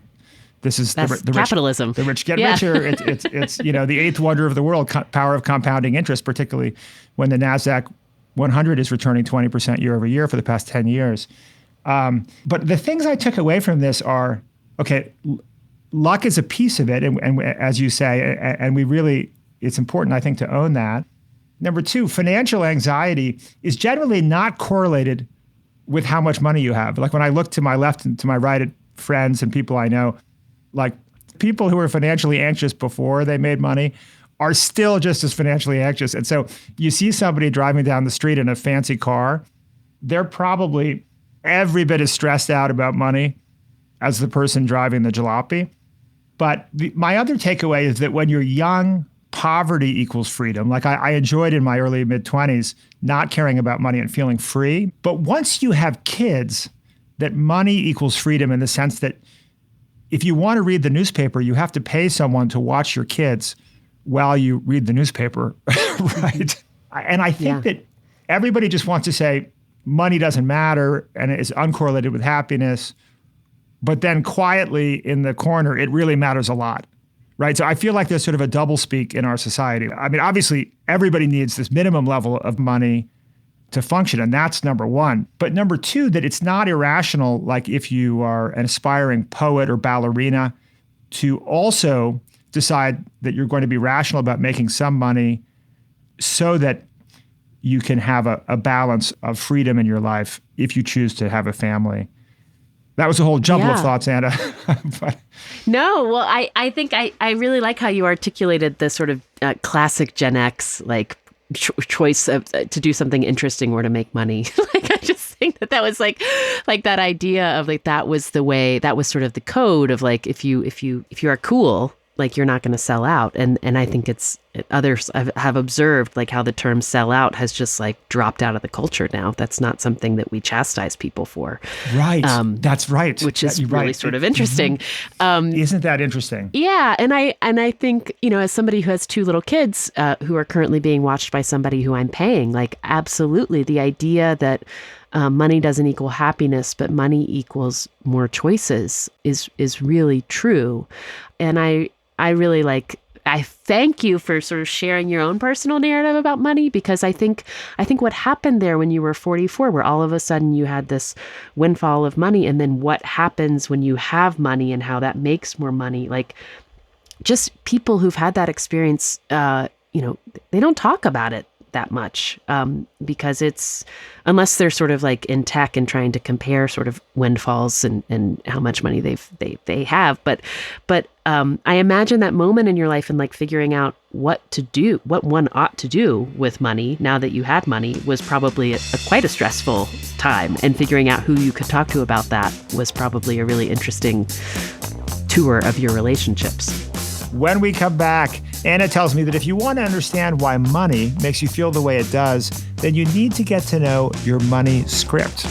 this is the capitalism. The rich get richer. It's the eighth wonder of the world, power of compounding interest, particularly when the NASDAQ 100 is returning 20% year over year for the past 10 years. But the things I took away from this are, okay, luck is a piece of it, and as you say, and it's important, I think, to own that. Number two, financial anxiety is generally not correlated with how much money you have. Like when I look to my left and to my right at friends and people I know, like people who were financially anxious before they made money are still just as financially anxious. And so you see somebody driving down the street in a fancy car, they're probably every bit as stressed out about money as the person driving the jalopy. But my other takeaway is that when you're young, poverty equals freedom. Like I enjoyed in my early mid-20s not caring about money and feeling free. But once you have kids, that money equals freedom in the sense that if you want to read the newspaper, you have to pay someone to watch your kids while you read the newspaper, right? And I think that everybody just wants to say money doesn't matter and it is uncorrelated with happiness. But then quietly in the corner, it really matters a lot. Right. So I feel like there's sort of a doublespeak in our society. I mean, obviously, everybody needs this minimum level of money to function. And that's number one. But number two, that it's not irrational, like if you are an aspiring poet or ballerina, to also decide that you're going to be rational about making some money so that you can have a balance of freedom in your life if you choose to have a family. That was a whole jumble of thoughts, Anna. But no, well, I think I really like how you articulated the sort of classic Gen X, like choice of to do something interesting or to make money. Like I just think that was like that idea of like that was the way, that was sort of the code of like if you are cool, like you're not going to sell out. And I think others have observed like how the term sell out has just like dropped out of the culture now. That's not something that we chastise people for. Right. That's right. Which is really sort of interesting. Isn't that interesting? Yeah. And I think, as somebody who has two little kids who are currently being watched by somebody who I'm paying, like absolutely the idea that money doesn't equal happiness, but money equals more choices is really true. And I really I thank you for sort of sharing your own personal narrative about money, because I think what happened there when you were 44, where all of a sudden you had this windfall of money, and then what happens when you have money and how that makes more money, like just people who've had that experience, they don't talk about it that much because it's, unless they're sort of like in tech and trying to compare sort of windfalls and how much money they have. But I imagine that moment in your life and like figuring out what one ought to do with money now that you had money was probably quite a stressful time. And figuring out who you could talk to about that was probably a really interesting tour of your relationships. When we come back, Anna tells me that if you want to understand why money makes you feel the way it does, then you need to get to know your money script.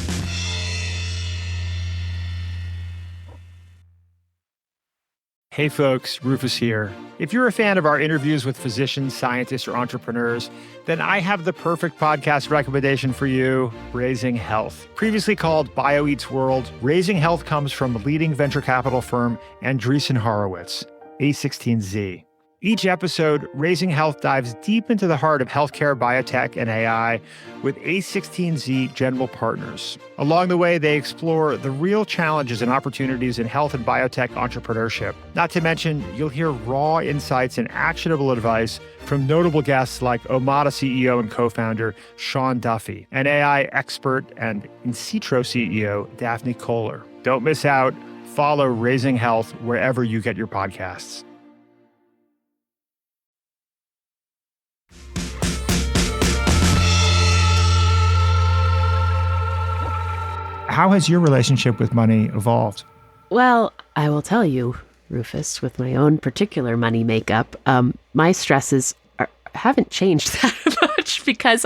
Hey folks, Rufus here. If you're a fan of our interviews with physicians, scientists, or entrepreneurs, then I have the perfect podcast recommendation for you, Raising Health. Previously called BioEats World, Raising Health comes from leading venture capital firm Andreessen Horowitz, A16Z. Each episode, Raising Health dives deep into the heart of healthcare, biotech, and AI with A16Z general partners. Along the way, they explore the real challenges and opportunities in health and biotech entrepreneurship. Not to mention, you'll hear raw insights and actionable advice from notable guests like Omada CEO and co-founder Sean Duffy, and AI expert and In-Sitro CEO Daphne Kohler. Don't miss out. Follow Raising Health wherever you get your podcasts. How has your relationship with money evolved? Well, I will tell you, Rufus, with my own particular money makeup, my stresses haven't changed that much because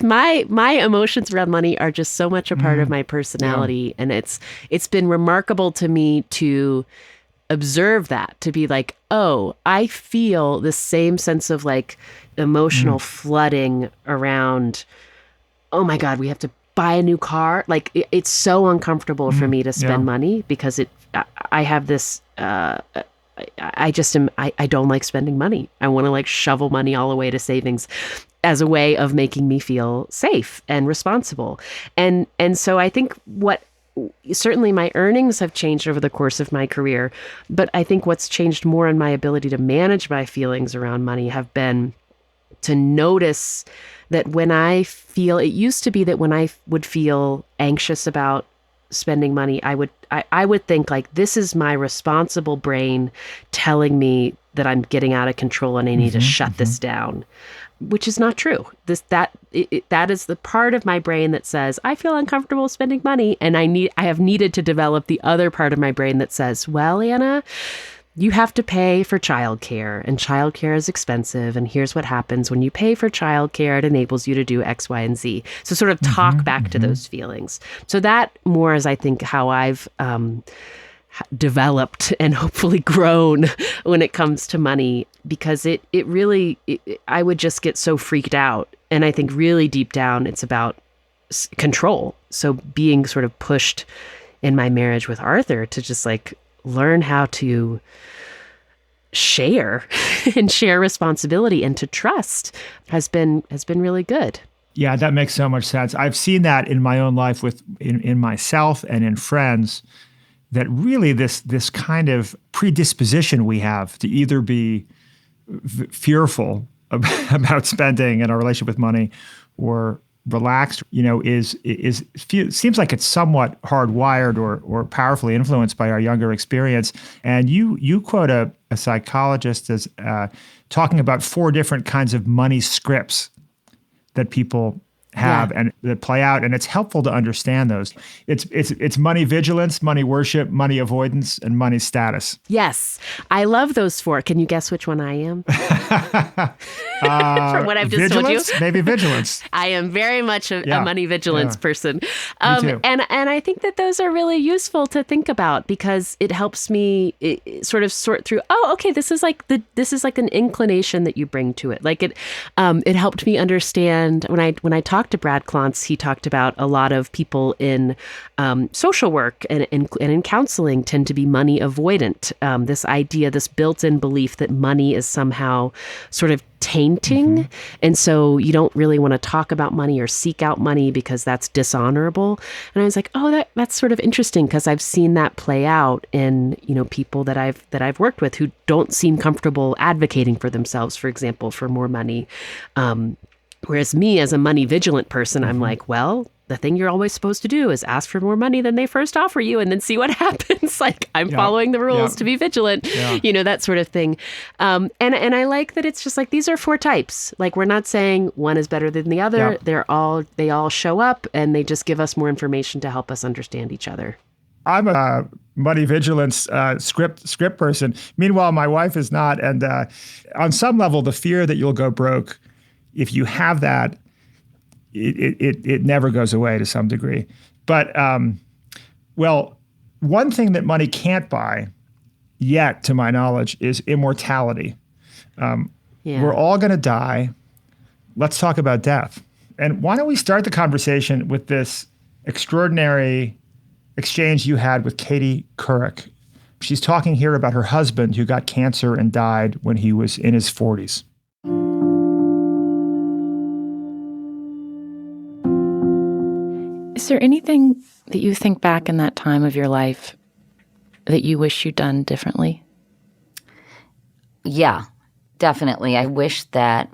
my emotions around money are just so much a part of my personality, and it's been remarkable to me to observe that, to be like, oh, I feel the same sense of like emotional flooding around, oh my God, we have to buy a new car. Like it's so uncomfortable for me to spend money because I have this, I don't like spending money. I want to like shovel money all the way to savings as a way of making me feel safe and responsible. And so I think certainly my earnings have changed over the course of my career, but I think what's changed more in my ability to manage my feelings around money have been to notice that when I feel, it used to be that when I would feel anxious about spending money, I would think like, this is my responsible brain telling me that I'm getting out of control and I need to shut this down, which is not true. That is the part of my brain that says, I feel uncomfortable spending money. And I have needed to develop the other part of my brain that says, well, Anna, you have to pay for childcare, and childcare is expensive. And here's what happens when you pay for childcare. It enables you to do X, Y, and Z. So sort of talk back to those feelings. So that more is, I think, how I've developed and hopefully grown when it comes to money, because it really, I would just get so freaked out. And I think really deep down, it's about control. So being sort of pushed in my marriage with Arthur to just like learn how to share and share responsibility and to trust has been really good. Yeah, that makes so much sense. I've seen that in my own life in myself and in friends, that really this kind of predisposition we have to either be fearful about spending and our relationship with money or relaxed, seems like it's somewhat hardwired or powerfully influenced by our younger experience. And you quote a psychologist as talking about 4 different kinds of money scripts that people have and that play out, and it's helpful to understand those. It's money vigilance, money worship, money avoidance, and money status. Yes, I love those 4. Can you guess which one I am? From what I've just vigilance? told you, Maybe vigilance. I am very much a money vigilance person, Me too. and I think that those are really useful to think about because it helps me sort of sort through. Oh, okay, this is like an inclination that you bring to it. Like it helped me understand when I talked to Brad Klontz. He talked about a lot of people in social work and in counseling tend to be money avoidant. This idea, this built-in belief that money is somehow sort of tainting. And so you don't really want to talk about money or seek out money because that's dishonorable. And I was like, oh, that's sort of interesting because I've seen that play out in, people that I've worked with who don't seem comfortable advocating for themselves, for example, for more money. Whereas me as a money vigilant person, I'm like, well, the thing you're always supposed to do is ask for more money than they first offer you and then see what happens. Like I'm following the rules to be vigilant, that sort of thing. And I like that it's just like, these are 4 types. Like we're not saying one is better than the other. They all show up and they just give us more information to help us understand each other. I'm a money vigilance script person. Meanwhile, my wife is not. And on some level, the fear that you'll go broke, if you have that, it never goes away to some degree. But, one thing that money can't buy, yet, to my knowledge, is immortality. We're all going to die. Let's talk about death. And why don't we start the conversation with this extraordinary exchange you had with Katie Couric. She's talking here about her husband who got cancer and died when he was in his 40s. Is there anything that you think back in that time of your life that you wish you'd done differently? Yeah, definitely. I wish that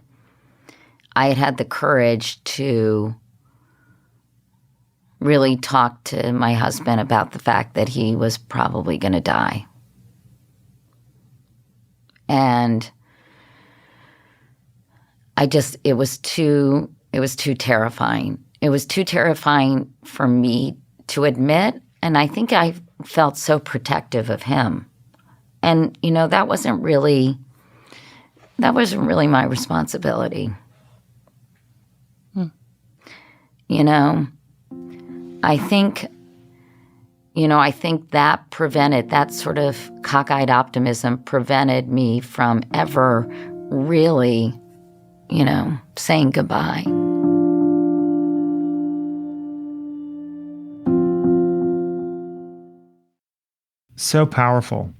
I had had the courage to really talk to my husband about the fact that he was probably going to die. And it was too terrifying. It was too terrifying for me to admit, and I think I felt so protective of him. And, that wasn't really my responsibility. I think that prevented, that sort of cockeyed optimism prevented me from ever really, saying goodbye. So powerful.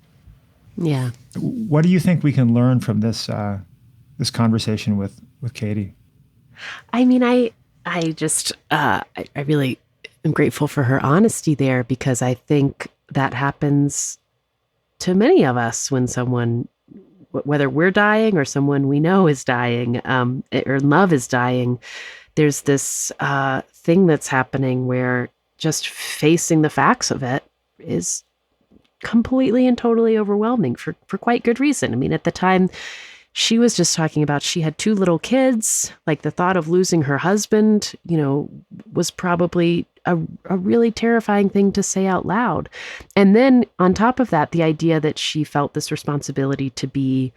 Yeah. What do you think we can learn from this this conversation with Katie? I mean, I really am grateful for her honesty there, because I think that happens to many of us when someone, whether we're dying or someone we know is dying, or love is dying, there's this thing that's happening where just facing the facts of it is completely and totally overwhelming for quite good reason. I mean, at the time, she was just talking about she had 2 little kids. Like, the thought of losing her husband, was probably a really terrifying thing to say out loud. And then on top of that, the idea that she felt this responsibility to be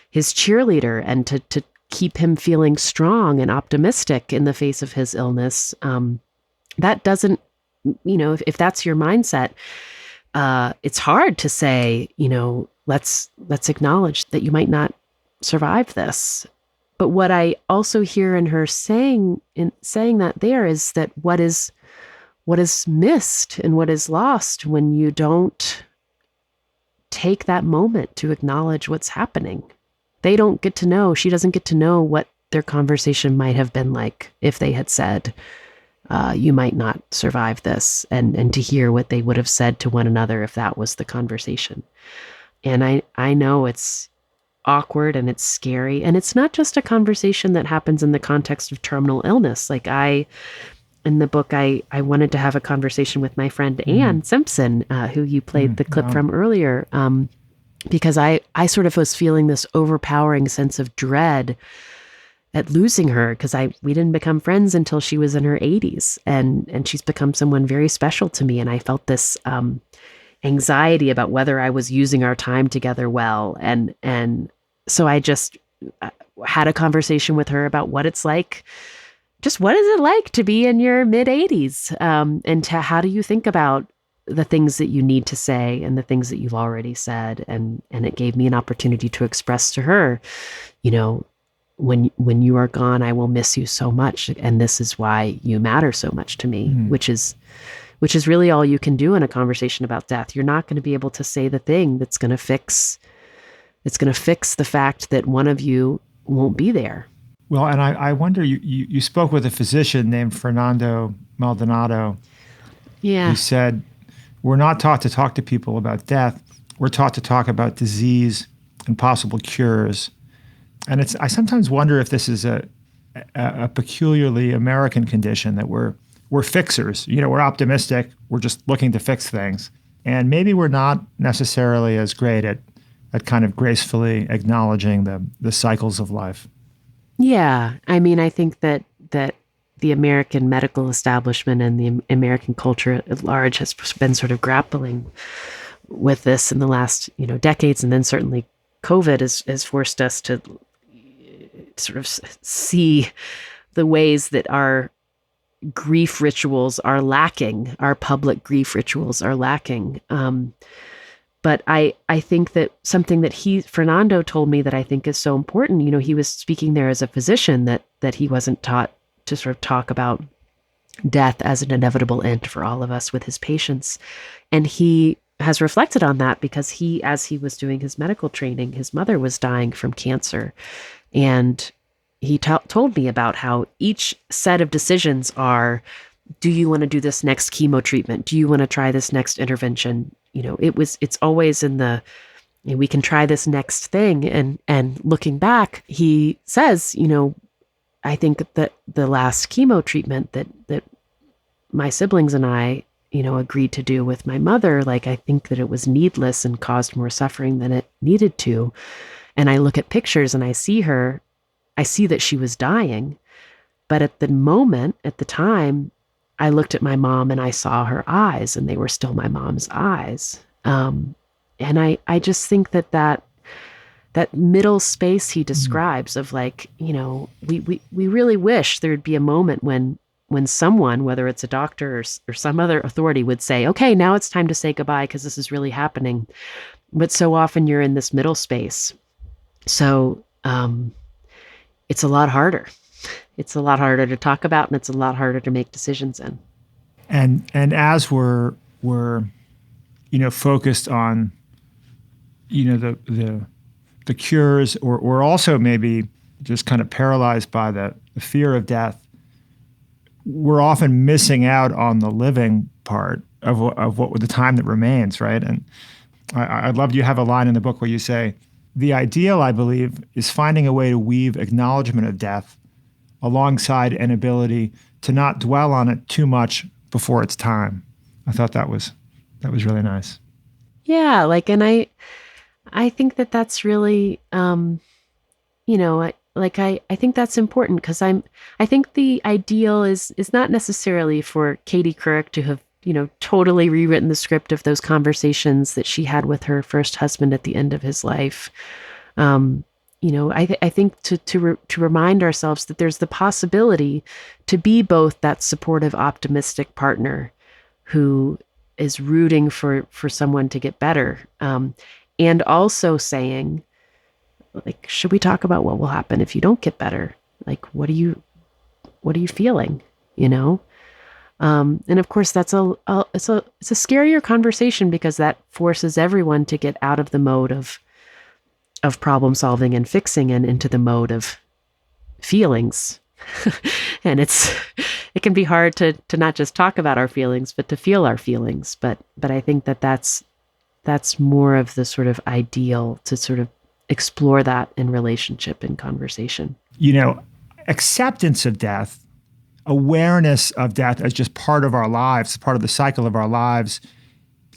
his cheerleader and to keep him feeling strong and optimistic in the face of his illness. That doesn't, if that's your mindset, it's hard to say, let's acknowledge that you might not survive this. But what I also hear in her saying that there is that what is missed and what is lost when you don't take that moment to acknowledge what's happening. They don't get to know, she doesn't get to know what their conversation might have been like if they had said, you might not survive this, and to hear what they would have said to one another if that was the conversation. And I know it's awkward and it's scary, and it's not just a conversation that happens in the context of terminal illness. Like, in the book, I wanted to have a conversation with my friend Ann Simpson, who you played the clip from earlier, because I sort of was feeling this overpowering sense of dread at losing her, because we didn't become friends until she was in her 80s, and she's become someone very special to me, and I felt this anxiety about whether I was using our time together well, and so I just had a conversation with her about what it's like. Just what is it like to be in your mid-80s, and how do you think about the things that you need to say and the things that you've already said, and it gave me an opportunity to express to her, when you are gone, I will miss you so much, and this is why you matter so much to me, which is really all you can do in a conversation about death. You're not going to be able to say the thing that's going to fix the fact that one of you won't be there. Well, and I wonder, you spoke with a physician named Fernando Maldonado. Yeah. Who said, we're not taught to talk to people about death. We're taught to talk about disease and possible cures. And I sometimes wonder if this is a peculiarly American condition, that we're fixers. We're optimistic. We're just looking to fix things. And maybe we're not necessarily as great at kind of gracefully acknowledging the cycles of life. Yeah. I mean, I think that the American medical establishment and the American culture at large has been sort of grappling with this in the last, decades. And then certainly COVID has forced us to sort of see the ways that our grief rituals are lacking, our public grief rituals are lacking. But I think that something that Fernando told me that I think is so important, he was speaking there as a physician, that he wasn't taught to sort of talk about death as an inevitable end for all of us with his patients. And he has reflected on that because as he was doing his medical training, his mother was dying from cancer. And he told me about how each set of decisions are, do you want to do this next chemo treatment? Do you want to try this next intervention? It's always we can try this next thing. And looking back, he says, I think that the last chemo treatment that my siblings and I, agreed to do with my mother, I think that it was needless and caused more suffering than it needed to. And I look at pictures and I see that she was dying. But at the time, I looked at my mom and I saw her eyes, and they were still my mom's eyes. And I just think that middle space he describes of we really wish there'd be a moment when someone, whether it's a doctor or some other authority, would say, okay, now it's time to say goodbye because this is really happening. But so often you're in this middle space. So it's a lot harder. It's a lot harder to talk about, and it's a lot harder to make decisions in. And as we're focused on the cures, or also maybe just kind of paralyzed by the fear of death, we're often missing out on the living part of what the time that remains, right? And I'd love you have a line in the book where you say, the ideal, I believe, is finding a way to weave acknowledgement of death alongside an ability to not dwell on it too much before it's time. I thought that was really nice. Yeah, and I think that's really, I think that's important because I think the ideal is not necessarily for Katie Couric to have, totally rewritten the script of those conversations that she had with her first husband at the end of his life. I think to remind ourselves that there's the possibility to be both that supportive, optimistic partner who is rooting for someone to get better, and also saying, should we talk about what will happen if you don't get better? What are you feeling? And of course, it's a scarier conversation because that forces everyone to get out of the mode of problem solving and fixing and into the mode of feelings. And it can be hard to not just talk about our feelings, but to feel our feelings. But I think that's more of the sort of ideal, to sort of explore that in relationship and conversation. Acceptance of death, awareness of death as just part of our lives, part of the cycle of our lives,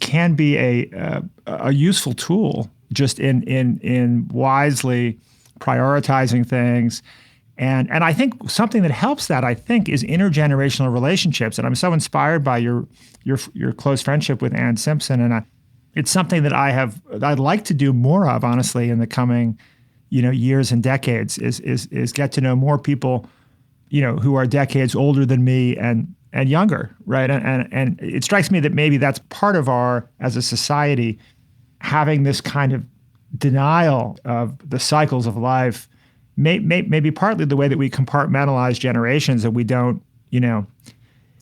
can be a useful tool just in wisely prioritizing things. And I think something that helps that, I think, is intergenerational relationships. And I'm so inspired by your close friendship with Ann Simpson. And it's something that I'd like to do more of, honestly, in the coming, years and decades, is get to know more people, who are decades older than me and younger, right? And it strikes me that maybe that's part of our, as a society, having this kind of denial of the cycles of life, maybe partly the way that we compartmentalize generations and we don't,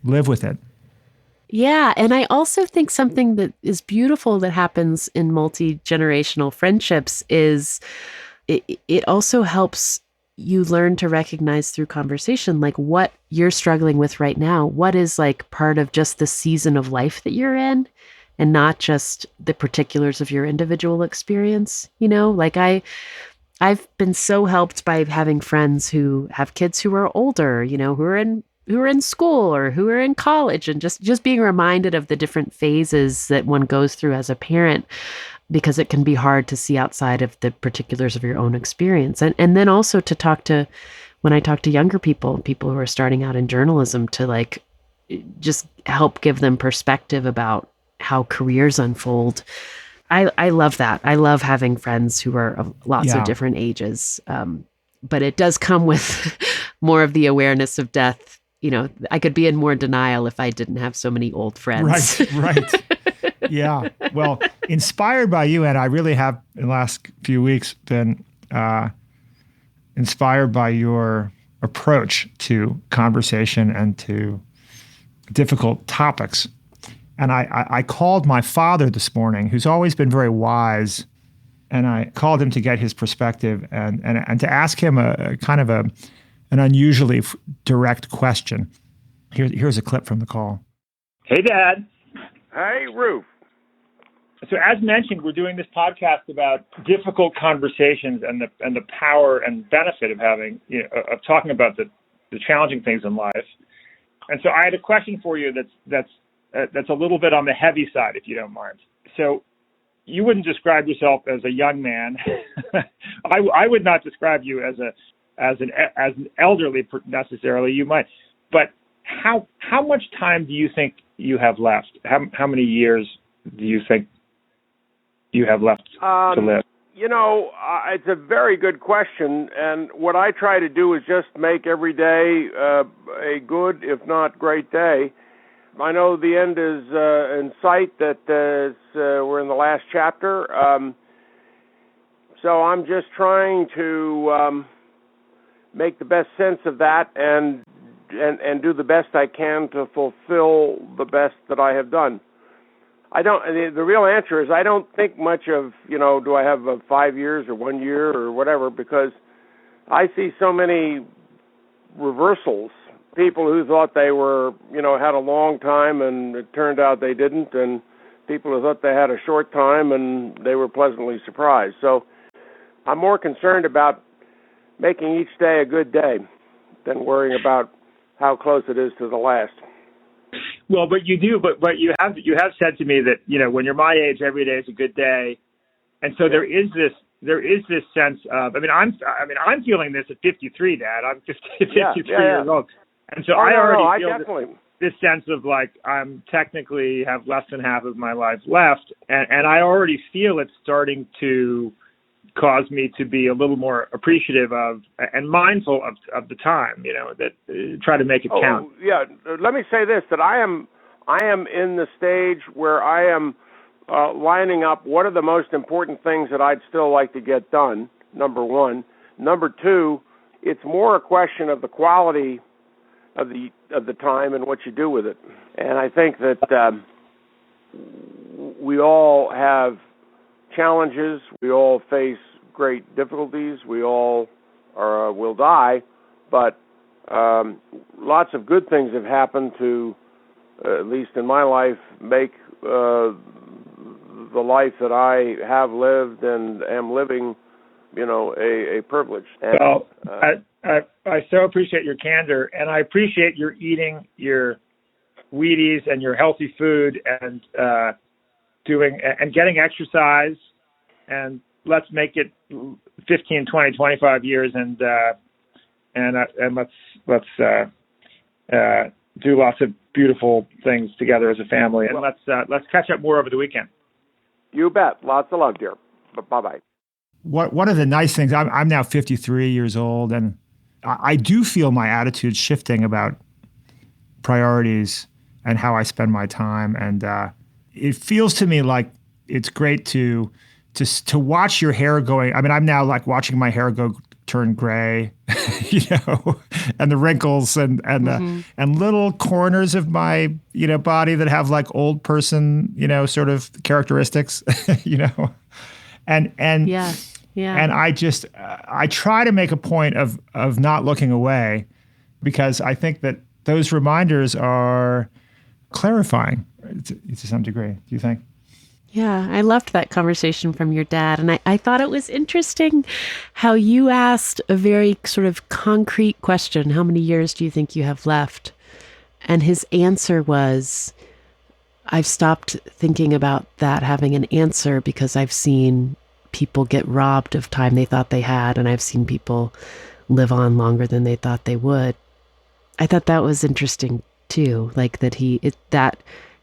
live with it. Yeah. And I also think something that is beautiful that happens in multi-generational friendships is it also helps you learn to recognize through conversation, what you're struggling with right now, what is part of just the season of life that you're in, and not just the particulars of your individual experience. I've been so helped by having friends who have kids who are older, who are in school or who are in college, and just being reminded of the different phases that one goes through as a parent, because it can be hard to see outside of the particulars of your own experience. And then also when I talk to younger people who are starting out in journalism, to just help give them perspective about how careers unfold. I love that. I love having friends who are of lots of different ages. But it does come with more of the awareness of death. I could be in more denial if I didn't have so many old friends. Right. Yeah. Well, inspired by you, and I really have in the last few weeks been inspired by your approach to conversation and to difficult topics. And I called my father this morning, who's always been very wise, and I called him to get his perspective and to ask him a kind of an unusually direct question. Here's a clip from the call. Hey, Dad. Hey, Roof. So as mentioned, we're doing this podcast about difficult conversations and the power and benefit of having, of talking about the challenging things in life. And so I had a question for you that's a little bit on the heavy side, if you don't mind. So you wouldn't describe yourself as a young man. I would not describe you as an elderly necessarily. You might, but how much time do you think you have left? How many years do you think you have left to live? It's a very good question, and what I try to do is just make every day a good, if not great day. I know the end is in sight, that we're in the last chapter, so I'm just trying to make the best sense of that and do the best I can to fulfill the best that I have done. The real answer is I don't think much of, do I have 5 years or 1 year or whatever, because I see so many reversals. People who thought they were, had a long time and it turned out they didn't, and people who thought they had a short time and they were pleasantly surprised. So I'm more concerned about making each day a good day than worrying about how close it is to the last. Well, but you do, but you have said to me that, when you're my age, every day is a good day. And so there is this sense of, I'm feeling this at 53, Dad. I'm 53 years old. And so I already feel this sense of like, I'm technically have less than half of my life left. And I already feel it's starting to cause me to be a little more appreciative of and mindful of the time, that try to make it count. Yeah. Let me say this, that I am in the stage where I am lining up what are the most important things that I'd still like to get done, number one. Number two, it's more a question of the quality of the time and what you do with it. And I think that we all have challenges. We all face great difficulties. We all will die, but lots of good things have happened to, at least in my life, make the life that I have lived and am living, a privilege. And, well, I so appreciate your candor, and I appreciate your eating your Wheaties and your healthy food and doing and getting exercise. And let's make it 15, 20, 25 years, and let's do lots of beautiful things together as a family. And let's catch up more over the weekend. You bet. Lots of love, dear. Bye-bye. One of the nice things, I'm now 53 years old, and I do feel my attitude shifting about priorities and how I spend my time. And it feels to me like it's great to watch your hair going. I'm now like watching my hair turn gray, and the wrinkles and little corners of my, body that have like old person, sort of characteristics, and yeah. And I try to make a point of not looking away, because I think that those reminders are clarifying to some degree. Do you think? Yeah, I loved that conversation from your dad. And I thought it was interesting how you asked a very sort of concrete question. How many years do you think you have left? And his answer was, I've stopped thinking about that having an answer because I've seen people get robbed of time they thought they had, and I've seen people live on longer than they thought they would. I thought that was interesting too, like that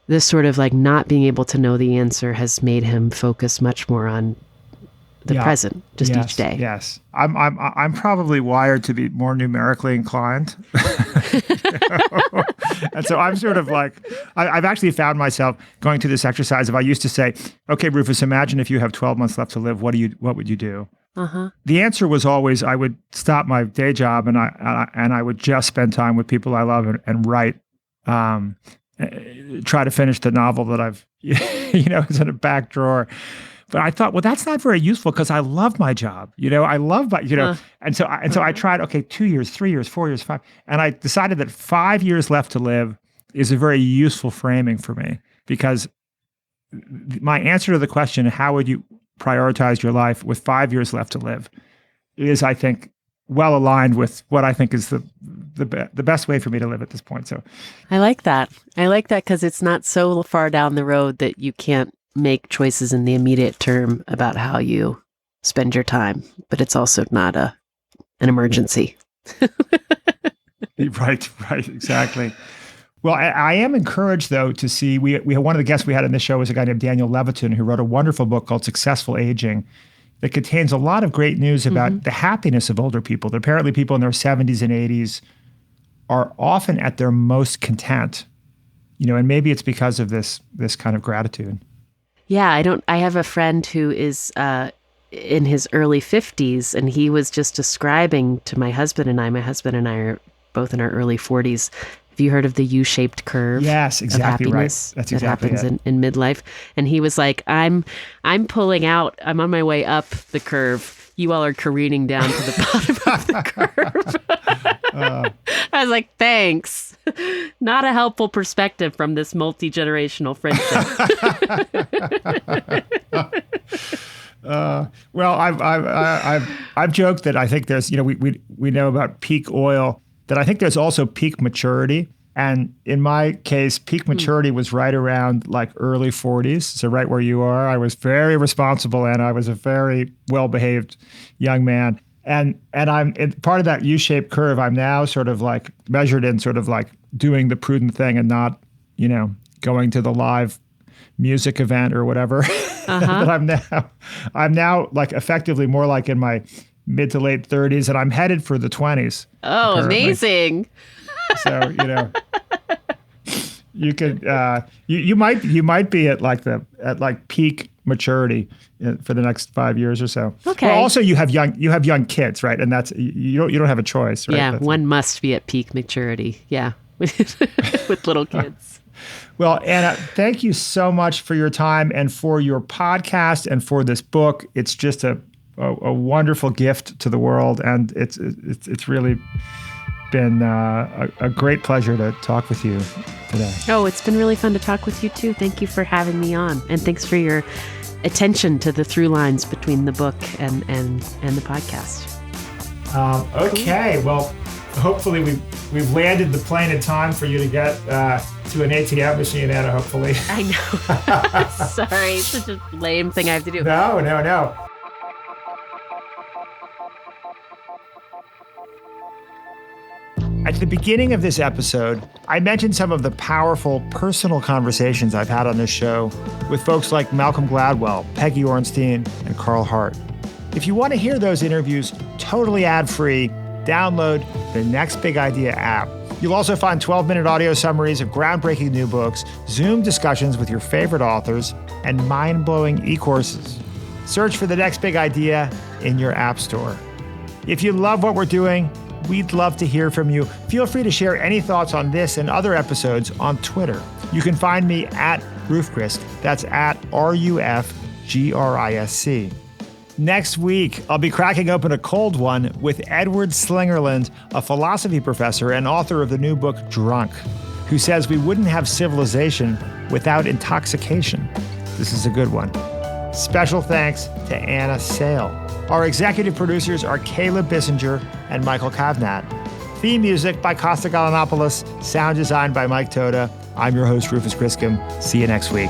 this sort of like not being able to know the answer has made him focus much more on the present, just each day. Yes. I'm probably wired to be more numerically inclined. And so I'm sort of like, I've actually found myself going through this exercise of, I used to say, okay, Rufus, imagine if you have 12 months left to live, what would you do? Uh-huh. The answer was always, I would stop my day job and I would just spend time with people I love and write, try to finish the novel that I've, is in a back drawer. But I thought, well, that's not very useful because I love my job. I love my, and so I tried, okay, 2 years, 3 years, 4 years, 5. And I decided that 5 years left to live is a very useful framing for me, because my answer to the question, how would you prioritize your life with 5 years left to live, is, I think, well aligned with what I think is the best way for me to live at this point. So I like that. I like that because it's not so far down the road that you can't make choices in the immediate term about how you spend your time, but it's also not an emergency. Right, exactly. Well, I am encouraged, though, to see, we one of the guests we had on this show was a guy named Daniel Levitin, who wrote a wonderful book called Successful Aging that contains a lot of great news about the happiness of older people. That apparently people in their 70s and 80s are often at their most content, and maybe it's because of this kind of gratitude. Yeah, I have a friend who is in his early 50s, and he was just describing to my husband and I are both in our early 40s. Have you heard of the U-shaped curve? Yes, exactly of happiness? right. That's exactly that happens in midlife. And he was like, I'm pulling out. I'm on my way up the curve. You all are careening down to the bottom of the curve. I was like, thanks. Not a helpful perspective from this multi-generational friendship. Well, I've joked that I think there's, we know about peak oil, that I think there's also peak maturity. And in my case, peak maturity was right around like early 40s. So right where you are. I was very responsible and I was a very well-behaved young man. And I'm part of that U-shaped curve. I'm now sort of like measured in sort of like doing the prudent thing and not, going to the live music event or whatever. That I'm now like effectively more like in my mid to late 30s, and I'm headed for the 20s. Oh, apparently. Amazing. So, you could you might be at peak maturity for the next 5 years or so. Okay. Well, also you have young kids, right? And that's you don't have a choice, right? Yeah, one must be at peak maturity. Yeah. With little kids. Well, Anna, thank you so much for your time and for your podcast and for this book. It's just a wonderful gift to the world, and it's really been a great pleasure to talk with you today. Oh, it's been really fun to talk with you too. Thank you for having me on, and thanks for your attention to the through lines between the book and the podcast. Okay, well, hopefully we've landed the plane in time for you to get to an ATM machine, Anna. Hopefully. I know. Sorry, it's such a lame thing I have to do. No. At the beginning of this episode, I mentioned some of the powerful personal conversations I've had on this show with folks like Malcolm Gladwell, Peggy Orenstein, and Carl Hart. If you want to hear those interviews totally ad-free, download the Next Big Idea app. You'll also find 12-minute audio summaries of groundbreaking new books, Zoom discussions with your favorite authors, and mind-blowing e-courses. Search for the Next Big Idea in your app store. If you love what we're doing, we'd love to hear from you. Feel free to share any thoughts on this and other episodes on Twitter. You can find me at Rufgrisk. That's at RUFGRISC. Next week, I'll be cracking open a cold one with Edward Slingerland, a philosophy professor and author of the new book Drunk, who says we wouldn't have civilization without intoxication. This is a good one. Special thanks to Anna Sale. Our executive producers are Caleb Bissinger and Michael Kavnat. Theme music by Costa Galanopoulos. Sound design by Mike Toda. I'm your host, Rufus Griscom. See you next week.